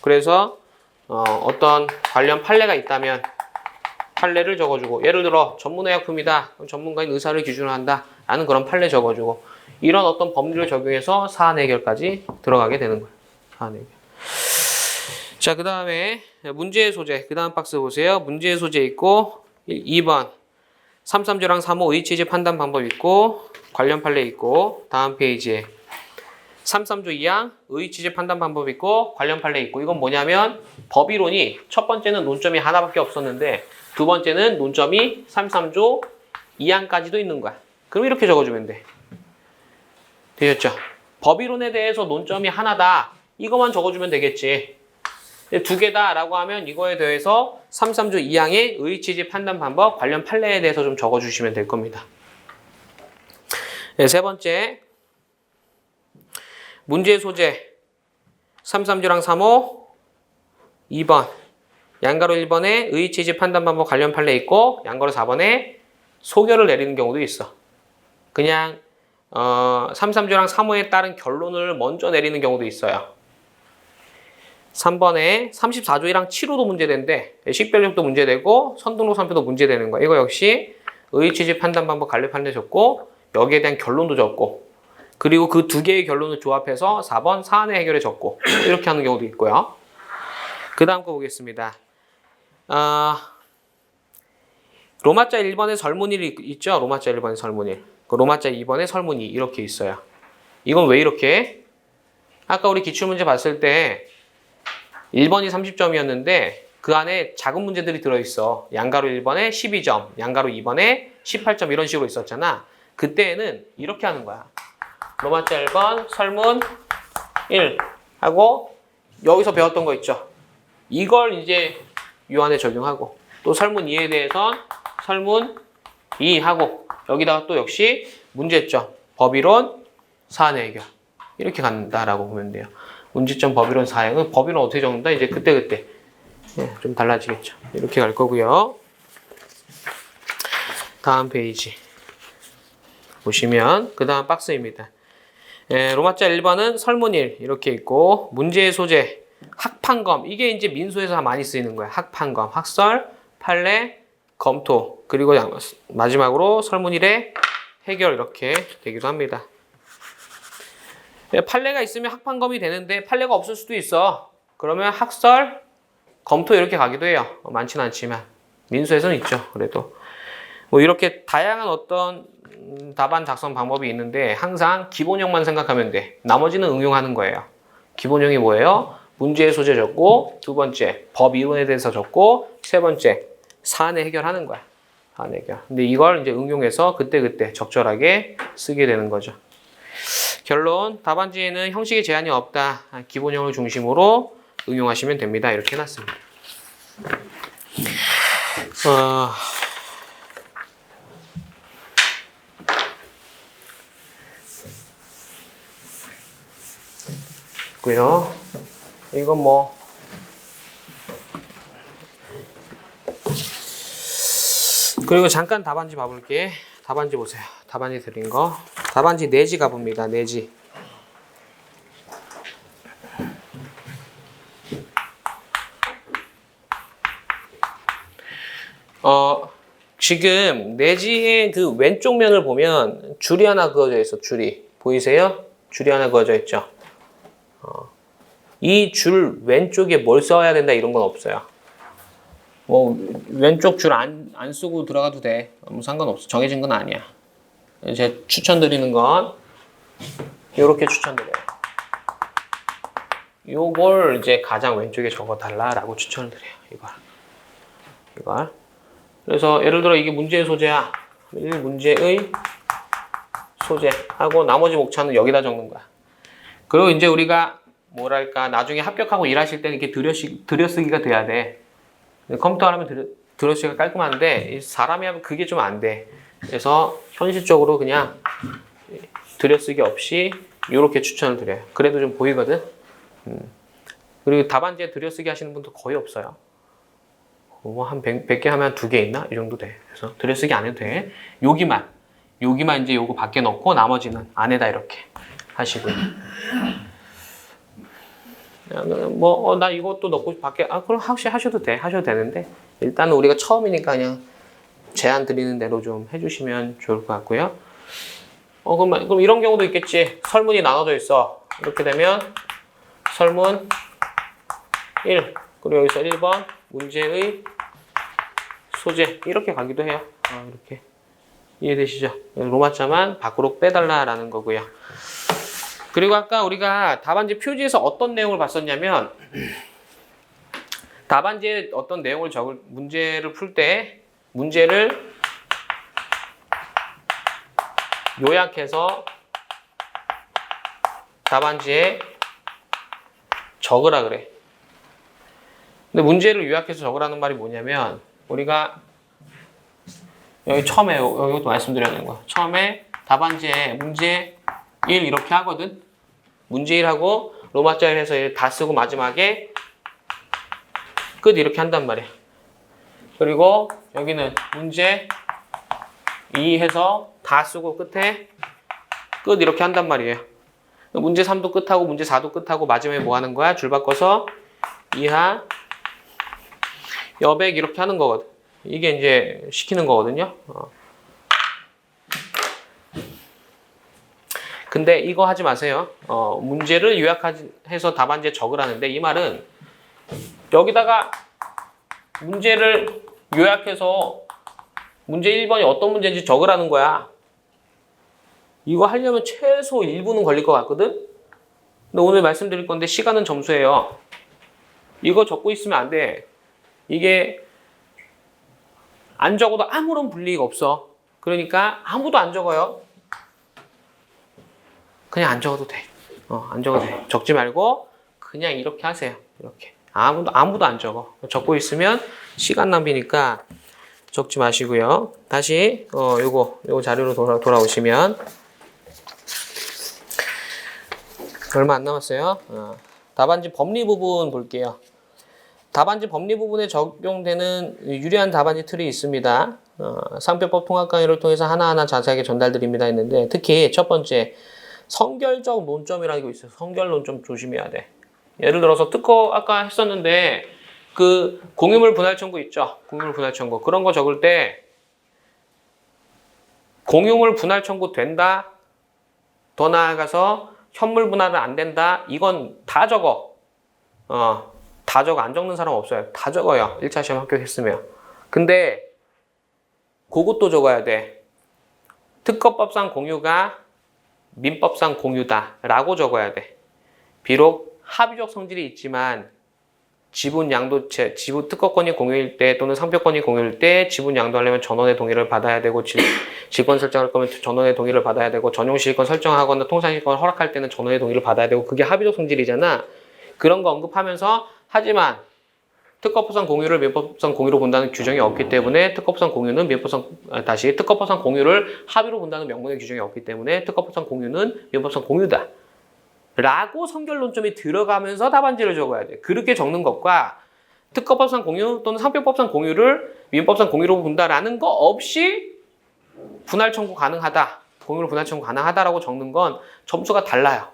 그래서 어떤 관련 판례가 있다면 판례를 적어주고. 예를 들어 전문의약품이다. 전문가인 의사를 기준으로 한다. 라는 그런 판례 적어주고. 이런 어떤 법리를 적용해서 사안 해결까지 들어가게 되는 거예요. 사안 해결. 자, 그 다음에 문제의 소재. 그 다음 박스 보세요. 문제의 소재 있고 2번 3.3조랑 3호 의취지 판단 방법 있고 관련 판례 있고 다음 페이지에 3.3조 2항 의취지 판단 방법 있고 관련 판례 있고 이건 뭐냐면 법이론이 첫 번째는 논점이 하나밖에 없었는데 두 번째는 논점이 3.3조 2항까지도 있는 거야. 그럼 이렇게 적어주면 돼. 되셨죠? 법이론에 대해서 논점이 하나다. 이것만 적어주면 되겠지. 두 개다 라고 하면 이거에 대해서 3.3조 2항의 의취지 판단 방법 관련 판례에 대해서 좀 적어주시면 될 겁니다. 네, 세 번째 문제의 소재 3.3조랑 3호 2번 양가로 1번에 의취지 판단 방법 관련 판례 있고 양가로 4번에 소결을 내리는 경우도 있어. 그냥 3.3조랑 3호에 따른 결론을 먼저 내리는 경우도 있어요. 3번에 34조 1항 7호도 문제된데 식별력도 문제되고 선등록 상표도 문제되는 거야. 이거 역시 의취지 판단 방법 관련 판례 적고 여기에 대한 결론도 적고 그리고 그 두 개의 결론을 조합해서 4번 사안의 해결에 적고 이렇게 하는 경우도 있고요. 그 다음 거 보겠습니다. 로마자 1번에 설문일이 있죠. 로마자 1번에 설문일. 그 로마자 2번에 설문이 이렇게 있어요. 이건 왜 이렇게 해? 아까 우리 기출문제 봤을 때 1번이 30점이었는데 그 안에 작은 문제들이 들어있어. 양가로 1번에 12점, 양가로 2번에 18점 이런 식으로 있었잖아. 그때는 이렇게 하는 거야. 로마자 1번 설문 1 하고 여기서 배웠던 거 있죠. 이걸 이제 요 안에 적용하고 또 설문 2에 대해선 설문 2 하고 여기다가 또 역시 문제점, 법이론, 사안의 해결 이렇게 간다라고 보면 돼요. 문제점, 법이론, 사행은 법이론 어떻게 적는다? 이제 그때그때 좀 달라지겠죠. 이렇게 갈 거고요. 다음 페이지 보시면 그 다음 박스입니다. 로마자 1번은 설문 1 이렇게 있고 문제의 소재 학판검 이게 이제 민소에서 많이 쓰이는 거야. 학판검, 학설, 판례, 검토 그리고 마지막으로 설문 1의 해결 이렇게 되기도 합니다. 판례가 있으면 학판검이 되는데 판례가 없을 수도 있어. 그러면 학설, 검토 이렇게 가기도 해요. 많지는 않지만 민소에서는 있죠. 그래도 뭐 이렇게 다양한 어떤 답안 작성 방법이 있는데 항상 기본형만 생각하면 돼. 나머지는 응용하는 거예요. 기본형이 뭐예요? 문제의 소재 적고 두 번째 법 이론에 대해서 적고 세 번째 사안의 해결하는 거야. 사안 해결. 근데 이걸 이제 응용해서 그때그때 적절하게 쓰게 되는 거죠. 결론 답안지에는 형식의 제한이 없다. 기본형을 중심으로 응용하시면 됩니다. 이렇게 해놨습니다. 고요. 이건 뭐 그리고 잠깐 답안지 봐볼게. 답안지 보세요. 답안지 드린 거. 답안지 내지 가봅니다. 내지. 지금 내지의 그 왼쪽 면을 보면 줄이 하나 그어져 있어. 줄이. 보이세요? 줄이 하나 그어져 있죠. 이 줄 왼쪽에 뭘 써야 된다 이런 건 없어요. 뭐 왼쪽 줄 안 쓰고 들어가도 돼. 아무 상관없어. 정해진 건 아니야. 제가 추천드리는 건 이렇게 추천드려요. 요걸 이제 가장 왼쪽에 적어달라라고 추천을 드려요. 이걸. 그래서 예를 들어 이게 문제의 소재야. 문제의 소재하고 나머지 목차는 여기다 적는 거야. 그리고 이제 우리가 뭐랄까 나중에 합격하고 일하실 때는 이렇게 들여쓰기가 돼야 돼. 컴퓨터 하면 들여쓰기가 깔끔한데 사람이 하면 그게 좀 안 돼. 그래서 현실적으로 그냥 들여쓰기 없이 이렇게 추천을 드려요. 그래도 좀 보이거든. 그리고 답안지에 들여쓰기 하시는 분도 거의 없어요. 뭐 한 100개 하면 2개 있나? 이 정도 돼. 그래서 들여쓰기 안 해도 돼. 여기만 이제 요거 밖에 넣고 나머지는 안에다 이렇게 하시고요. 뭐, 나 이것도 넣고 밖에, 그럼 하셔도 돼. 하셔도 되는데, 일단은 우리가 처음이니까 그냥 제안 드리는 대로 좀 해주시면 좋을 것 같고요. 그럼 이런 경우도 있겠지. 설문이 나눠져 있어. 이렇게 되면, 설문 1, 그리고 여기서 1번, 문제의 소재. 이렇게 가기도 해요. 이렇게. 이해되시죠? 로마자만 밖으로 빼달라라는 거고요. 그리고 아까 우리가 답안지 표지에서 어떤 내용을 봤었냐면 답안지에 어떤 내용을 문제를 풀 때 문제를 요약해서 답안지에 적으라 그래. 근데 문제를 요약해서 적으라는 말이 뭐냐면 우리가 여기 처음에 여기도 말씀드려야 되는 거야. 처음에 답안지에 문제 1 이렇게 하거든. 문제 1하고 로마자 1 해서 1 다 쓰고 마지막에 끝 이렇게 한단 말이야. 그리고 여기는 문제 2 해서 다 쓰고 끝에 끝 이렇게 한단 말이에요. 문제 3도 끝하고 문제 4도 끝하고 마지막에 뭐 하는 거야? 줄 바꿔서 이하 여백 이렇게 하는 거거든. 이게 이제 시키는 거거든요. 근데 이거 하지 마세요. 문제를 요약해서 답안지에 적으라는데 이 말은 여기다가 문제를 요약해서 문제 1번이 어떤 문제인지 적으라는 거야. 이거 하려면 최소 1분은 걸릴 것 같거든? 근데 오늘 말씀드릴 건데 시간은 점수예요. 이거 적고 있으면 안 돼. 이게 안 적어도 아무런 불이익 없어. 그러니까 아무도 안 적어요. 그냥 안 적어도 돼. 안 적어도 돼. 적지 말고 그냥 이렇게 하세요. 이렇게. 아무도 안 적어. 적고 있으면 시간 낭비니까 적지 마시고요. 다시 요거 자료로 돌아오시면 얼마 안 남았어요. 답안지 법리 부분 볼게요. 답안지 법리 부분에 적용되는 유리한 답안지 틀이 있습니다. 상표법 통합 강의를 통해서 하나하나 자세하게 전달드립니다 했는데 특히 첫 번째 성결적 논점이라는 게 있어요. 성결 논점 조심해야 돼. 예를 들어서 특허 아까 했었는데 그 공유물 분할 청구 있죠. 공유물 분할 청구 그런 거 적을 때 공유물 분할 청구 된다. 더 나아가서 현물 분할은 안 된다. 이건 다 적어. 다 적어. 안 적는 사람 없어요. 다 적어요. 1차 시험 합격했으면. 근데 그것도 적어야 돼. 특허법상 공유가 민법상 공유다 라고 적어야 돼. 비록 합의적 성질이 있지만 지분 양도체, 지분 특허권이 공유일 때 또는 상표권이 공유일 때 지분 양도하려면 전원의 동의를 받아야 되고 지권 설정할 거면 전원의 동의를 받아야 되고 전용 시일권 설정하거나 통상시일권 허락할 때는 전원의 동의를 받아야 되고 그게 합의적 성질이잖아. 그런 거 언급하면서 하지만 특허법상 공유를 민법상 공유로 본다는 규정이 없기 때문에 특허법상 공유는 특허법상 공유를 합의로 본다는 명문의 규정이 없기 때문에 특허법상 공유는 민법상 공유다. 라고 성결론점이 들어가면서 답안지를 적어야 돼. 그렇게 적는 것과 특허법상 공유 또는 상표법상 공유를 민법상 공유로 본다라는 거 없이 분할 청구 가능하다. 공유로 분할 청구 가능하다라고 적는 건 점수가 달라요.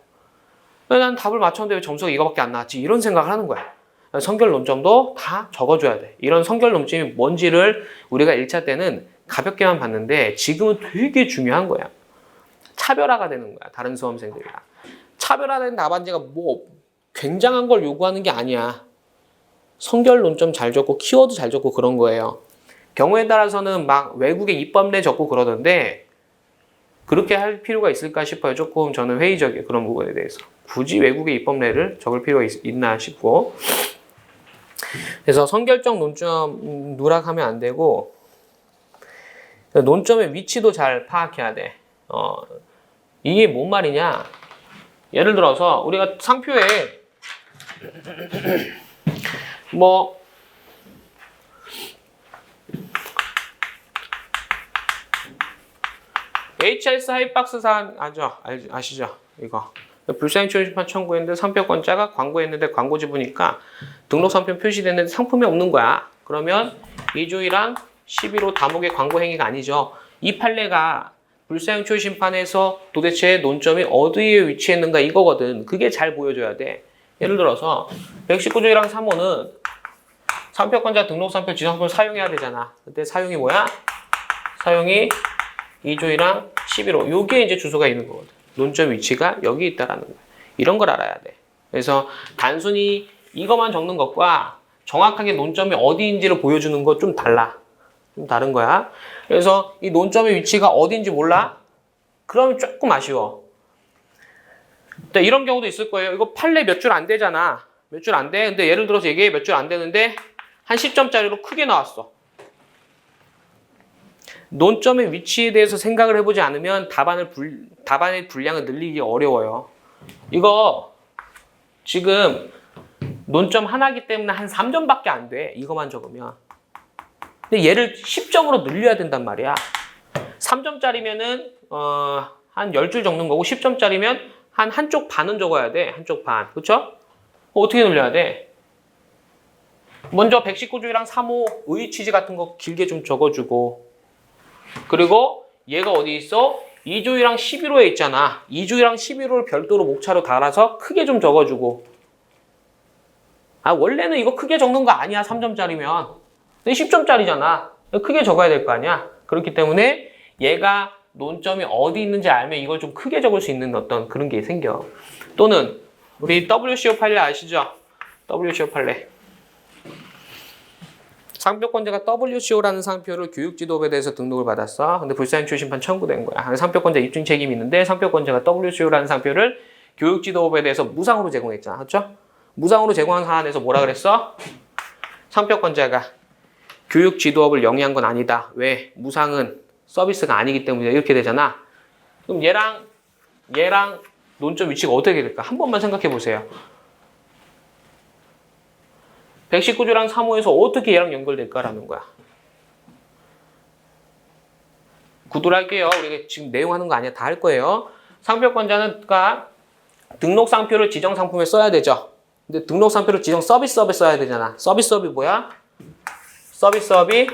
난 답을 맞췄는데 왜 점수가 이거밖에 안 나왔지? 이런 생각을 하는 거야. 성결 논점도 다 적어줘야 돼. 이런 성결 논점이 뭔지를 우리가 1차 때는 가볍게만 봤는데 지금은 되게 중요한 거야. 차별화가 되는 거야. 다른 수험생들이랑. 차별화된 답안지가 뭐 굉장한 걸 요구하는 게 아니야. 성결 논점 잘 적고 키워드 잘 적고 그런 거예요. 경우에 따라서는 막 외국의 입법례 적고 그러던데 그렇게 할 필요가 있을까 싶어요. 조금 저는 회의적이에요. 그런 부분에 대해서. 굳이 외국의 입법례를 적을 필요가 있나 싶고. 그래서 성결적 논점 누락하면 안 되고 논점의 위치도 잘 파악해야 돼. 이게 뭔 말이냐? 예를 들어서 우리가 상표에 뭐 HS 하이박스 사안 아시죠? 이거 불사행치료 심판 청구했는데 상표권자가 광고했는데 광고지 보니까 등록 상표 표시됐는데 상품이 없는 거야. 그러면 2조이랑 11호 다목의 광고 행위가 아니죠. 이 판례가 불사행치료 심판에서 도대체 논점이 어디에 위치했는가 이거거든. 그게 잘 보여줘야 돼. 예를 들어서 119조이랑 3호는 상표권자 등록 상표 지정상표를 사용해야 되잖아. 그때 사용이 뭐야? 사용이 2조이랑 11호. 요게 이제 주소가 있는 거거든. 논점 위치가 여기 있다라는 거야. 이런 걸 알아야 돼. 그래서 단순히 이것만 적는 것과 정확하게 논점이 어디인지를 보여주는 거 좀 달라. 좀 다른 거야. 그래서 이 논점의 위치가 어디인지 몰라? 그러면 조금 아쉬워. 이런 경우도 있을 거예요. 이거 판례 몇 줄 안 되잖아. 몇 줄 안 돼. 근데 예를 들어서 이게 몇 줄 안 되는데 한 10점짜리로 크게 나왔어. 논점의 위치에 대해서 생각을 해보지 않으면 답안의 분량을 늘리기 어려워요. 이거 지금 논점 하나이기 때문에 한 3점밖에 안 돼. 이거만 적으면. 근데 얘를 10점으로 늘려야 된단 말이야. 3점짜리면은 한 10줄 적는 거고 10점짜리면 한 한쪽 반은 적어야 돼. 한쪽 반. 그쵸? 어떻게 늘려야 돼? 먼저 119조이랑 3호 의 취지 같은 거 길게 좀 적어주고 그리고 얘가 어디 있어? 2조이랑 11호에 있잖아. 2조이랑 11호를 별도로 목차로 달아서 크게 좀 적어주고 원래는 이거 크게 적는 거 아니야. 3점짜리면. 근데 10점짜리잖아. 크게 적어야 될 거 아니야. 그렇기 때문에 얘가 논점이 어디 있는지 알면 이걸 좀 크게 적을 수 있는 어떤 그런 게 생겨. 또는 우리 WCO 판례 아시죠? WCO 판례. 상표권자가 WCO라는 상표를 교육지도부에 대해서 등록을 받았어. 근데 불사행치료 심판 청구된 거야. 상표권자 입증 책임이 있는데 상표권자가 WCO라는 상표를 교육지도부에 대해서 무상으로 제공했잖아. 그렇죠? 무상으로 제공한 사안에서 뭐라 그랬어? 상표권자가 교육 지도업을 영위한 건 아니다. 왜? 무상은 서비스가 아니기 때문에 이렇게 되잖아. 그럼 얘랑 논점 위치가 어떻게 될까? 한 번만 생각해 보세요. 119조랑 3호에서 어떻게 얘랑 연결될까라는 거야. 구도를 할게요. 우리가 지금 내용하는 거 아니야. 다 할 거예요. 상표권자가 등록 상표를 지정 상품에 써야 되죠. 근데 등록 상표를 지정 서비스업에 써야 되잖아. 서비스업이 뭐야? 서비스업이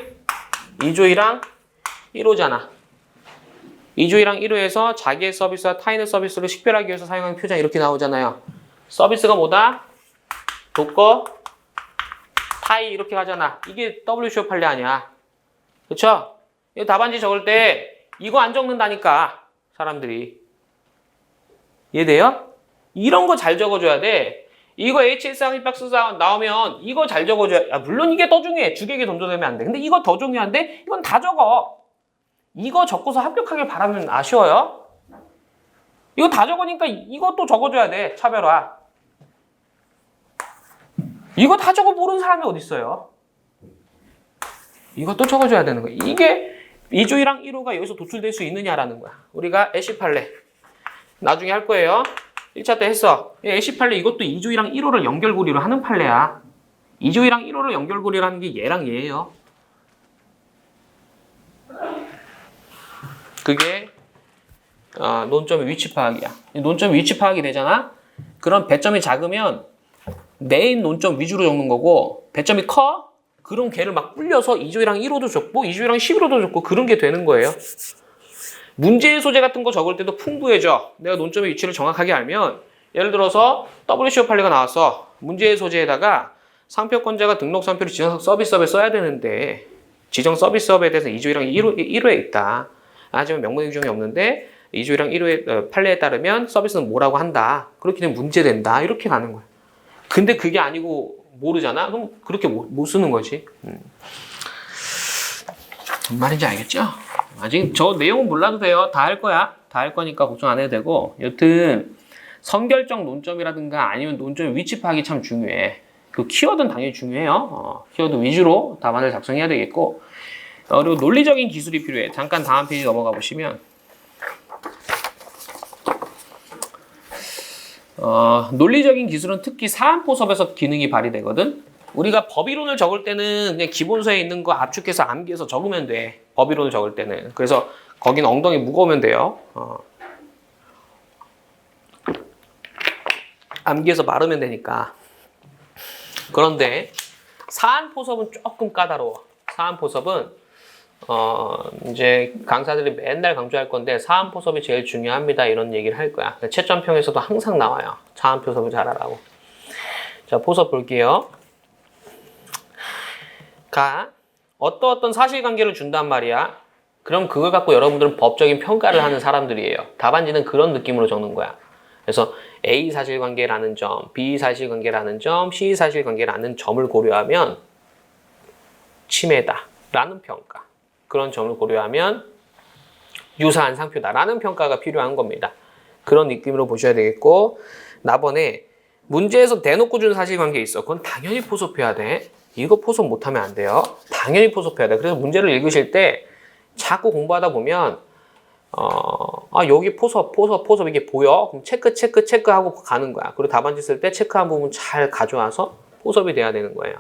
2조 1항 1호잖아. 2조 1항 1호에서 자기의 서비스와 타인의 서비스를 식별하기 위해서 사용하는 표장 이렇게 나오잖아요. 서비스가 뭐다? 도커, 타이 이렇게 하잖아. 이게 WCO 판례 아니야. 그쵸? 이거 답안지 적을 때 이거 안 적는다니까 사람들이. 이해돼요? 이런 거 잘 적어줘야 돼. 이거 HS항 입학수 나오면 이거 잘 적어줘야. 물론 이게 더 중요해. 주객이 동조되면 안 돼. 근데 이거 더 중요한데 이건 다 적어. 이거 적고서 합격하길 바라면 아쉬워요? 이거 다 적으니까 이것도 적어줘야 돼. 차별화. 이거 다 적어 모르는 사람이 어딨어요? 이것도 적어줘야 되는 거야. 이게 2조 1항 1호가 여기서 도출될 수 있느냐라는 거야. 우리가 애쉬 판례 나중에 할 거예요. 1차 때 했어. 애쉬 판례 이것도 2조 1항 1호를 연결고리로 하는 판례야. 2조 1항 1호를 연결고리로 하는 게 얘랑 얘예요. 그게 논점의 위치 파악이야. 논점의 위치 파악이 되잖아. 그럼 배점이 작으면 메인 논점 위주로 적는 거고 배점이 커? 그럼 걔를 막 불려서 2조 1항 1호도 적고 2조 1항 11호도 적고 그런 게 되는 거예요. 문제의 소재 같은 거 적을 때도 풍부해져. 내가 논점의 위치를 정확하게 알면 예를 들어서 WCO 판례가 나왔어. 문제의 소재에다가 상표권자가 등록 상표를 지정 서비스업에 써야 되는데 지정 서비스업에 대해서 2조 1항 1호에 있다. 하지만 명문의 규정이 없는데 2조 1항 1호의 판례에 따르면 서비스는 뭐라고 한다. 그렇게 되면 문제된다. 이렇게 가는 거야. 근데 그게 아니고 모르잖아? 그럼 그렇게 못 쓰는 거지. 뭔 말인지 알겠죠? 아직 저 내용은 몰라도 돼요. 다 할 거야. 다 할 거니까 걱정 안 해도 되고. 여튼 선결적 논점이라든가 아니면 논점의 위치 파악이 참 중요해. 그 키워드는 당연히 중요해요. 키워드 위주로 답안을 작성해야 되겠고. 그리고 논리적인 기술이 필요해. 잠깐 다음 페이지 넘어가 보시면 논리적인 기술은 특히 사안포섭에서 기능이 발휘되거든. 우리가 법이론을 적을 때는 그냥 기본서에 있는 거 압축해서 암기해서 적으면 돼. 법이론을 적을 때는. 그래서 거긴 엉덩이 무거우면 돼요. 암기해서 마르면 되니까. 그런데 사안포섭은 조금 까다로워. 사안포섭은 이제 강사들이 맨날 강조할 건데 사안포섭이 제일 중요합니다. 이런 얘기를 할 거야. 채점평에서도 항상 나와요. 사안포섭을 잘하라고. 자, 포섭 볼게요. 어떤 사실관계를 준단 말이야. 그럼 그걸 갖고 여러분들은 법적인 평가를 하는 사람들이에요. 답안지는 그런 느낌으로 적는 거야. 그래서 A 사실관계라는 점, B 사실관계라는 점, C 사실관계라는 점을 고려하면 침해다 라는 평가. 그런 점을 고려하면 유사한 상표다라는 평가가 필요한 겁니다. 그런 느낌으로 보셔야 되겠고, 나번에 문제에서 대놓고 준 사실관계 있어. 그건 당연히 포섭해야 돼. 이거 포섭 못하면 안 돼요. 당연히 포섭해야 돼. 그래서 문제를 읽으실 때 자꾸 공부하다 보면 여기 포섭 이게 보여? 그럼 체크하고 가는 거야. 그리고 답안지 쓸 때 체크한 부분 잘 가져와서 포섭이 돼야 되는 거예요.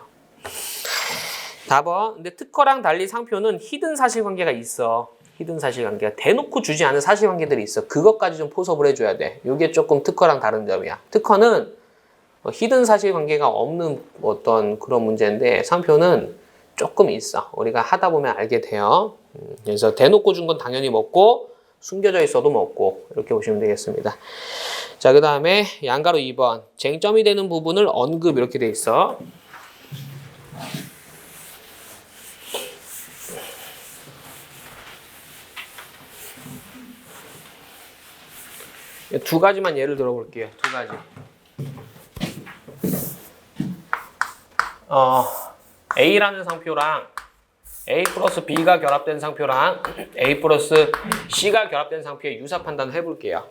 답은 근데 특허랑 달리 상표는 히든 사실관계가 있어. 히든 사실관계가 대놓고 주지 않은 사실관계들이 있어. 그것까지 좀 포섭을 해줘야 돼. 이게 조금 특허랑 다른 점이야. 특허는 히든 사실관계가 없는 어떤 그런 문제인데 상표는 조금 있어. 우리가 하다 보면 알게 돼요. 그래서 대놓고 준 건 당연히 먹고 숨겨져 있어도 먹고 이렇게 보시면 되겠습니다. 자, 그 다음에 양가로 2번 쟁점이 되는 부분을 언급 이렇게 돼 있어. 두 가지만 예를 들어볼게요. 두 가지. A라는 상표랑 A 플러스 B가 결합된 상표랑 A 플러스 C가 결합된 상표의 유사 판단을 해볼게요.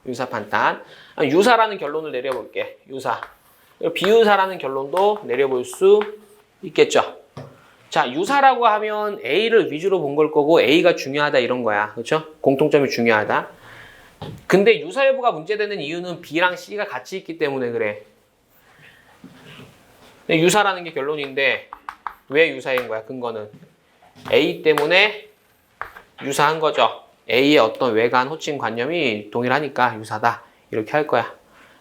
유사 판단. 유사라는 결론을 내려볼게. 유사. 비유사라는 결론도 내려볼 수 있겠죠. 자, 유사라고 하면 A를 위주로 본 걸 거고 A가 중요하다 이런 거야. 그렇죠? 공통점이 중요하다. 근데 유사 여부가 문제되는 이유는 B랑 C가 같이 있기 때문에 그래. 근데 유사라는 게 결론인데 왜 유사인 거야? 근거는 A 때문에 유사한 거죠. A의 어떤 외관, 호칭, 관념이 동일하니까 유사다. 이렇게 할 거야.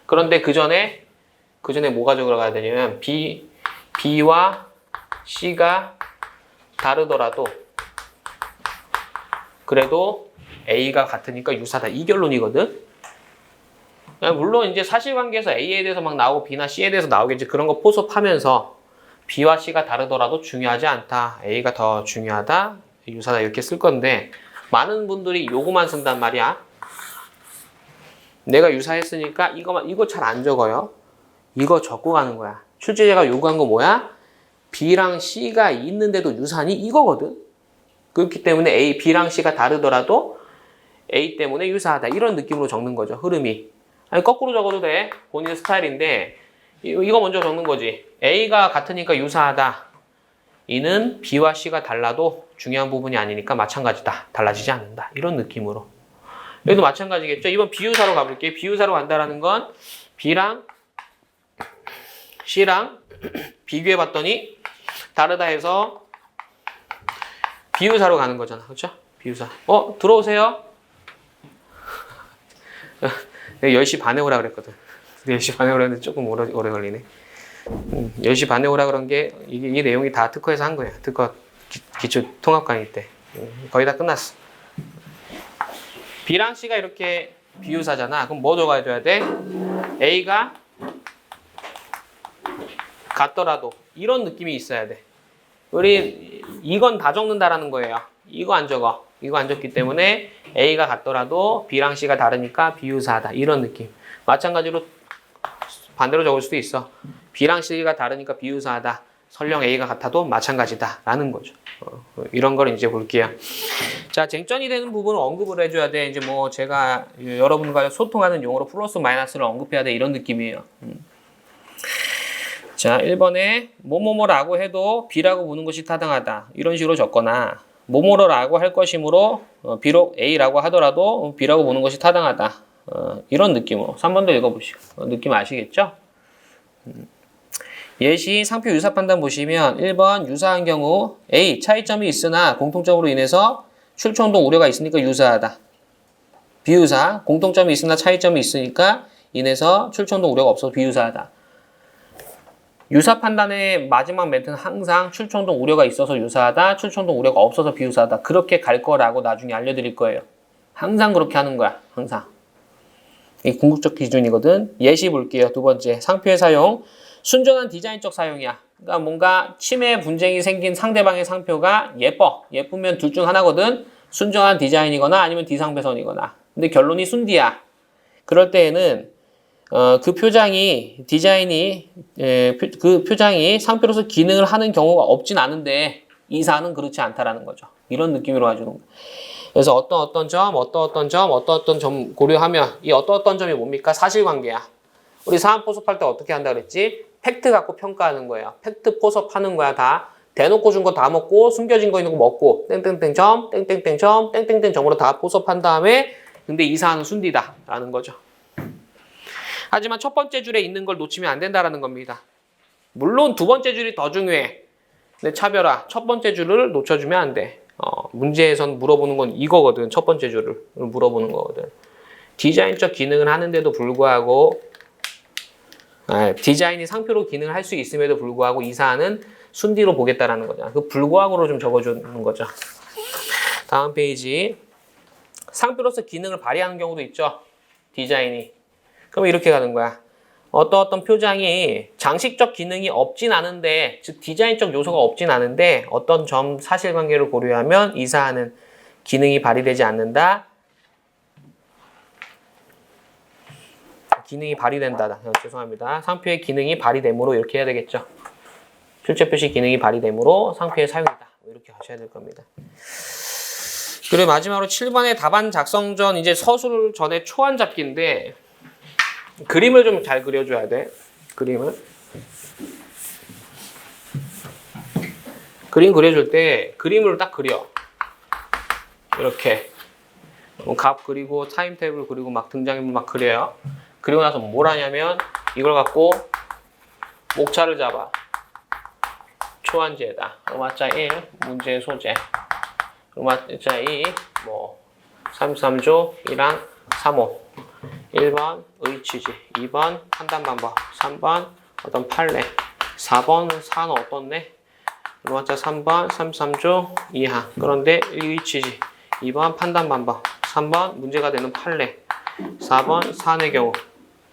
그런데 그 전에 뭐가 들어가야 되냐면 B와 C가 다르더라도 그래도 A가 같으니까 유사다. 이 결론이거든. 물론 이제 사실관계에서 A에 대해서 막 나오고 B나 C에 대해서 나오겠지. 그런 거 포섭하면서 B와 C가 다르더라도 중요하지 않다. A가 더 중요하다. 유사다. 이렇게 쓸 건데 많은 분들이 요거만 쓴단 말이야. 내가 유사했으니까 이거 잘 안 적어요. 이거 적고 가는 거야. 출제자가 요구한 거 뭐야? B랑 C가 있는데도 유사하니? 이거거든. 그렇기 때문에 B랑 C가 다르더라도 A 때문에 유사하다. 이런 느낌으로 적는 거죠. 흐름이. 아니, 거꾸로 적어도 돼. 본인의 스타일인데 이거 먼저 적는 거지. A가 같으니까 유사하다. 이는 B와 C가 달라도 중요한 부분이 아니니까 마찬가지다. 달라지지 않는다. 이런 느낌으로. 여기도 마찬가지겠죠. 이번 비유사로 가볼게요. 비유사로 간다라는 건 B랑 C랑 비교해봤더니 다르다 해서 비유사로 가는 거잖아. 그렇죠? 비유사. 들어오세요. 10시 반에 오라 그랬거든. 10시 반에 오라는데 조금 오래 걸리네. 10시 반에 오라 그런 게 이 내용이 다 특허에서 한 거야. 특허 기초 통합 강의 때. 거의 다 끝났어. B랑 C가 이렇게 비유사잖아. 그럼 뭐 적어줘야 돼? A가 같더라도 이런 느낌이 있어야 돼. 우리 이건 다 적는다라는 거예요. 이거 안 적어. 이거 안 적기 때문에 A가 같더라도 B랑 C가 다르니까 비유사하다. 이런 느낌. 마찬가지로 반대로 적을 수도 있어. B랑 C가 다르니까 비유사하다. 설령 A가 같아도 마찬가지다. 라는 거죠. 이런 걸 이제 볼게요. 자, 쟁점이 되는 부분을 언급을 해줘야 돼. 이제 뭐 제가 여러분과 소통하는 용어로 플러스 마이너스를 언급해야 돼. 이런 느낌이에요. 자, 1번에 뭐뭐뭐라고 해도 B라고 보는 것이 타당하다. 이런 식으로 적거나 뭐뭐라고 할 것이므로 비록 A라고 하더라도 B라고 보는 것이 타당하다. 이런 느낌으로 3번도 읽어보시고 느낌 아시겠죠? 예시 상표 유사 판단 보시면 1번 유사한 경우 A 차이점이 있으나 공통점으로 인해서 출처운동 우려가 있으니까 유사하다. 비유사 공통점이 있으나 차이점이 있으니까 인해서 출처운동 우려가 없어서 비유사하다. 유사 판단의 마지막 멘트는 항상 출처운동 우려가 있어서 유사하다. 출처운동 우려가 없어서 비유사하다. 그렇게 갈 거라고 나중에 알려드릴 거예요. 항상 그렇게 하는 거야. 항상. 이 궁극적 기준이거든. 예시 볼게요. 두 번째 상표의 사용. 순전한 디자인적 사용이야. 그러니까 뭔가 치매 분쟁이 생긴 상대방의 상표가 예쁘면 둘 중 하나거든. 순전한 디자인이거나 아니면 디상배선이거나. 근데 결론이 순디야. 그럴 때에는 그 표장이 그 표장이 상표로서 기능을 하는 경우가 없진 않은데 이 사안은 그렇지 않다라는 거죠. 이런 느낌으로 가지고 있는 거예요. 그래서 어떤 점 고려하면 이 어떤 점이 뭡니까? 사실관계야. 우리 사안 포섭할 때 어떻게 한다 그랬지? 팩트 갖고 평가하는 거예요. 팩트 포섭하는 거야 다. 대놓고 준 거 다 먹고 숨겨진 거 있는 거 먹고 땡땡땡점 땡땡땡점 땡땡땡점으로 다 포섭한 다음에 근데 이 사안은 순디다 라는 거죠. 하지만 첫 번째 줄에 있는 걸 놓치면 안 된다라는 겁니다. 물론 두 번째 줄이 더 중요해. 근데 차별화. 첫 번째 줄을 놓쳐주면 안 돼. 문제에선 물어보는 건 이거거든. 첫 번째 줄을 물어보는 거거든. 디자인적 기능을 하는데도 불구하고 디자인이 상표로 기능을 할 수 있음에도 불구하고 이 사안은 순디로 보겠다라는 거잖아. 그 불구하고로 좀 적어주는 거죠. 다음 페이지. 상표로서 기능을 발휘하는 경우도 있죠. 디자인이. 그럼 이렇게 가는 거야. 어떤 표장이 장식적 기능이 없진 않은데, 즉 디자인적 요소가 없진 않은데 어떤 점 사실관계를 고려하면 이 사안은 기능이 발휘되지 않는다. 기능이 발휘된다. 죄송합니다. 상표의 기능이 발휘되므로 이렇게 해야 되겠죠. 출제 표시 기능이 발휘되므로 상표의 사용이다. 이렇게 하셔야 될 겁니다. 그리고 마지막으로 7번의 답안 작성 전 이제 서술 전에 초안 잡기인데 그림을 좀 잘 그려줘야 돼. 그림을. 그림 그려줄 때 그림을 딱 그려. 이렇게. 값 그리고 타임 테이블 그리고 막 등장인물 막 그려요. 그리고 나서 뭘 하냐면 이걸 갖고 목차를 잡아. 초안지에다. 음화자 1, 문제의 소재. 음화자 2, 뭐 33조 2랑 3호. 1번 의취지, 2번 판단 방법, 3번 어떤 판례, 4번 사는 어떻네? 음화자 3번 33조 이하. 그런데 의취지, 2번 판단 방법, 3번 문제가 되는 판례, 4번 사안의 경우.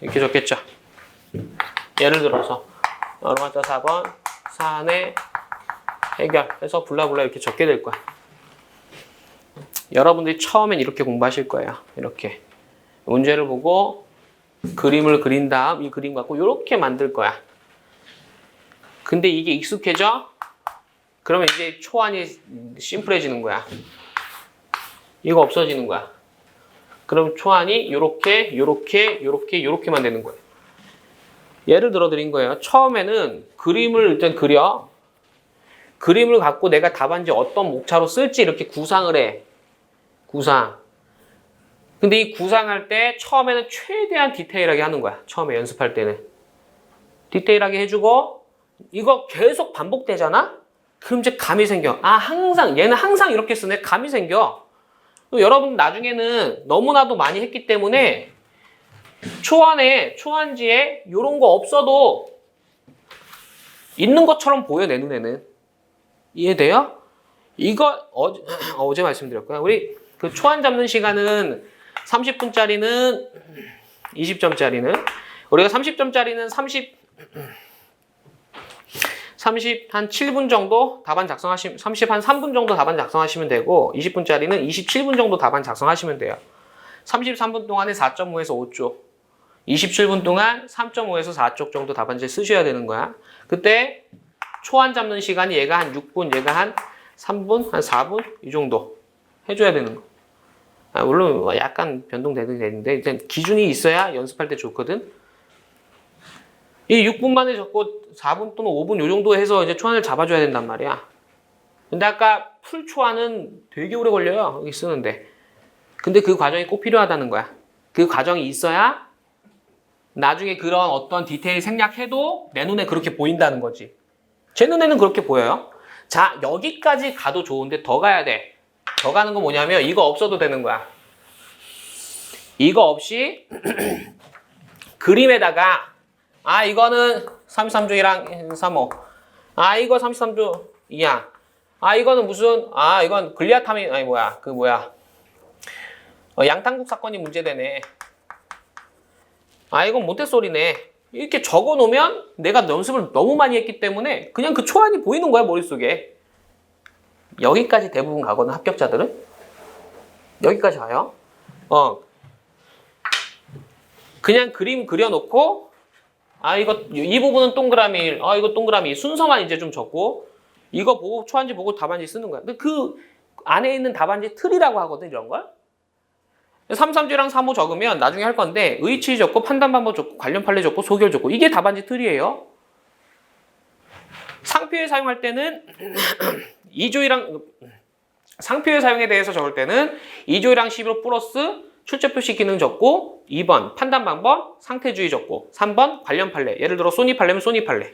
이렇게 적겠죠. 예를 들어서 음화자 4번 사안의 해결해서 블라블라 이렇게 적게 될 거야. 여러분들이 처음엔 이렇게 공부하실 거예요. 이렇게 문제를 보고 그림을 그린 다음 이 그림 갖고 이렇게 만들 거야. 근데 이게 익숙해져? 그러면 이제 초안이 심플해지는 거야. 이거 없어지는 거야. 그럼 초안이 요렇게만 되는 거예요. 예를 들어 드린 거예요. 처음에는 그림을 일단 그려. 그림을 갖고 내가 답안지 어떤 목차로 쓸지 이렇게 구상을 해. 구상. 근데 이 구상할 때 처음에는 최대한 디테일하게 하는 거야. 처음에 연습할 때는. 디테일하게 해주고 이거 계속 반복되잖아? 그럼 이제 감이 생겨. 아, 얘는 항상 이렇게 쓰네. 감이 생겨. 여러분 나중에는 너무나도 많이 했기 때문에 초안지에 이런 거 없어도 있는 것처럼 보여, 내 눈에는. 이해돼요? 이거 어제 말씀드렸고요. 우리 그 초안 잡는 시간은 30분짜리는 20점짜리는 우리가 30점짜리는 30 한 7분 정도 답안 작성하시면 30 한 3분 정도 답안 작성하시면 되고 20분짜리는 27분 정도 답안 작성하시면 돼요. 33분 동안에 4.5에서 5쪽 27분 동안 3.5에서 4쪽 정도 답안지 쓰셔야 되는 거야. 그때 초안 잡는 시간이 얘가 한 6분, 얘가 한 3분, 한 4분 이 정도 해줘야 되는 거. 물론 약간 변동되긴 되는데 일단 기준이 있어야 연습할 때 좋거든. 이 6분 만에 적고 4분 또는 5분 요 정도 해서 이제 초안을 잡아줘야 된단 말이야. 근데 아까 풀 초안은 되게 오래 걸려요. 여기 쓰는데. 근데 그 과정이 꼭 필요하다는 거야. 그 과정이 있어야 나중에 그런 어떤 디테일 생략해도 내 눈에 그렇게 보인다는 거지. 제 눈에는 그렇게 보여요. 자, 여기까지 가도 좋은데 더 가야 돼. 더 가는 건 뭐냐면 이거 없어도 되는 거야. 이거 없이 그림에다가 이거는 33조이랑 3호. 이거 33조 이하. 이거는 무슨 이건 글리아타민 양탄국 사건이 문제되네. 이건 몬테소리네. 이렇게 적어 놓으면 내가 연습을 너무 많이 했기 때문에 그냥 그 초안이 보이는 거야, 머릿속에. 여기까지 대부분 가거든, 합격자들은. 여기까지 가요. 그냥 그림 그려놓고 이 부분은 동그라미 1, 이거 동그라미 2 순서만 이제 좀 적고 이거 보고 초안지 보고 답안지 쓰는 거야. 근데 그 안에 있는 답안지 틀이라고 하거든, 이런 걸. 33조랑 3호 적으면 나중에 할 건데 의취 적고 판단 방법 적고 관련 판례 적고 소결 적고 이게 답안지 틀이에요. 상표에 사용할 때는 2조이랑 상표의 사용에 대해서 적을 때는 2조이랑 11호 플러스 출제 표시 기능 적고 2번 판단 방법 상태주의 적고 3번 관련 판례. 예를 들어 소니 판례면 소니 판례.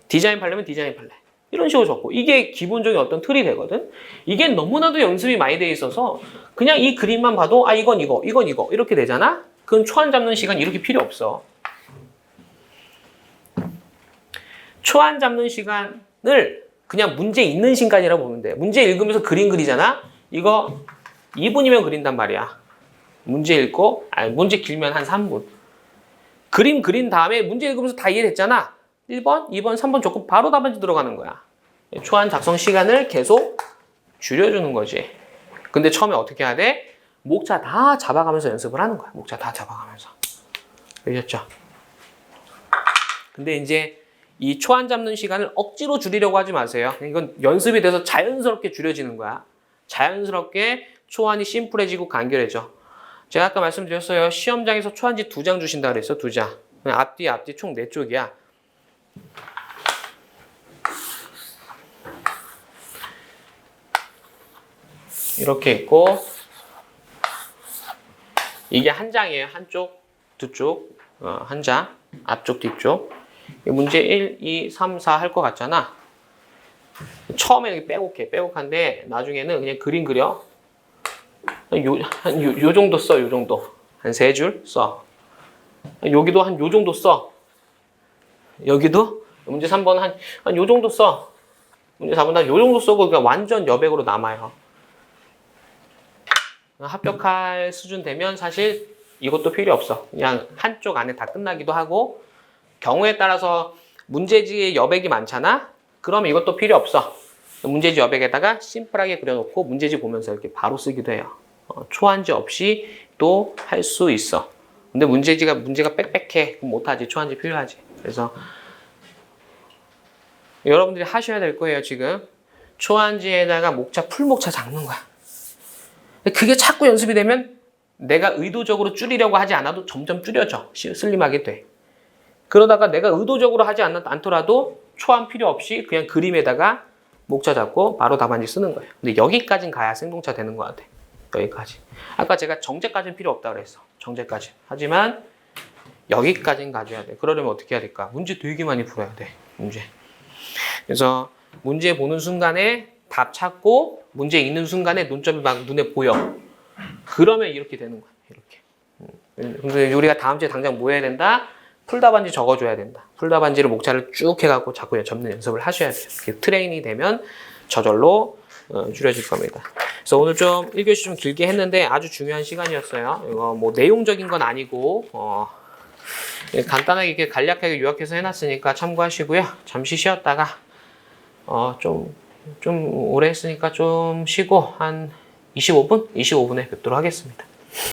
디자인 판례면 디자인 판례. 이런 식으로 적고 이게 기본적인 어떤 틀이 되거든. 이게 너무나도 연습이 많이 돼 있어서 그냥 이 그림만 봐도 이건 이거 이렇게 되잖아. 그럼 초안 잡는 시간 이렇게 필요 없어. 초안 잡는 시간을 그냥 문제 있는 시간이라고 보면 돼. 문제 읽으면서 그림 그리잖아. 이거 2분이면 그린단 말이야. 문제 읽고 문제 길면 한 3분. 그림 그린 다음에 문제 읽으면서 다 이해됐잖아. 1번, 2번, 3번 적고 바로 답안지 들어가는 거야. 초안 작성 시간을 계속 줄여주는 거지. 근데 처음에 어떻게 해야 돼? 목차 다 잡아가면서 연습을 하는 거야. 목차 다 잡아가면서. 알겠죠? 근데 이제 이 초안 잡는 시간을 억지로 줄이려고 하지 마세요. 이건 연습이 돼서 자연스럽게 줄여지는 거야. 자연스럽게 초안이 심플해지고 간결해져. 제가 아까 말씀드렸어요. 시험장에서 초안지 2장 주신다 그랬어. 2장. 앞뒤 총 4쪽이야. 이렇게 있고 이게 한 장이에요. 한쪽, 두쪽, 한 장, 앞쪽, 뒤쪽. 문제 1, 2, 3, 4 할 것 같잖아. 처음에는 빼곡한데 나중에는 그냥 그림 그려. 요 정도 써, 요 정도. 한 3줄 써. 여기도 한 요 정도 써. 여기도 문제 3번 한 요 정도 써. 문제 4번 한 요 정도 써고 그러니까 완전 여백으로 남아요. 합격할 수준 되면 사실 이것도 필요 없어. 그냥 한쪽 안에 다 끝나기도 하고 경우에 따라서 문제지에 여백이 많잖아? 그러면 이것도 필요 없어. 문제지 여백에다가 심플하게 그려놓고 문제지 보면서 이렇게 바로 쓰기도 해요. 초안지 없이 또 할 수 있어. 근데 문제가 빽빽해. 그럼 못하지. 초안지 필요하지. 그래서 여러분들이 하셔야 될 거예요, 지금. 초안지에다가 목차, 풀목차 잡는 거야. 그게 자꾸 연습이 되면 내가 의도적으로 줄이려고 하지 않아도 점점 줄여져. 슬림하게 돼. 그러다가 내가 의도적으로 하지 않더라도 초안 필요 없이 그냥 그림에다가 목차 잡고 바로 답안지 쓰는 거예요. 근데 여기까진 가야 생동차 되는 것 같아. 여기까지. 아까 제가 정제까지는 필요 없다고 그랬어. 정제까지. 하지만 여기까진 가져야 돼. 그러려면 어떻게 해야 될까? 문제 되게 많이 풀어야 돼. 문제. 그래서 문제 보는 순간에 답 찾고 문제 읽는 순간에 논점이 막 눈에 보여. 그러면 이렇게 되는 거야. 이렇게. 근데 우리가 다음 주에 당장 뭐 해야 된다? 풀답안지 적어줘야 된다. 풀답안지를 목차를 쭉 해갖고 자꾸 접는 연습을 하셔야 돼요. 이렇게 트레이닝이 되면 저절로 줄여질 겁니다. 그래서 오늘 좀 1교시 좀 길게 했는데 아주 중요한 시간이었어요. 이거 뭐 내용적인 건 아니고 간단하게 이렇게 간략하게 요약해서 해놨으니까 참고하시고요. 잠시 쉬었다가 좀 오래 했으니까 좀 쉬고 한 25분에 뵙도록 하겠습니다.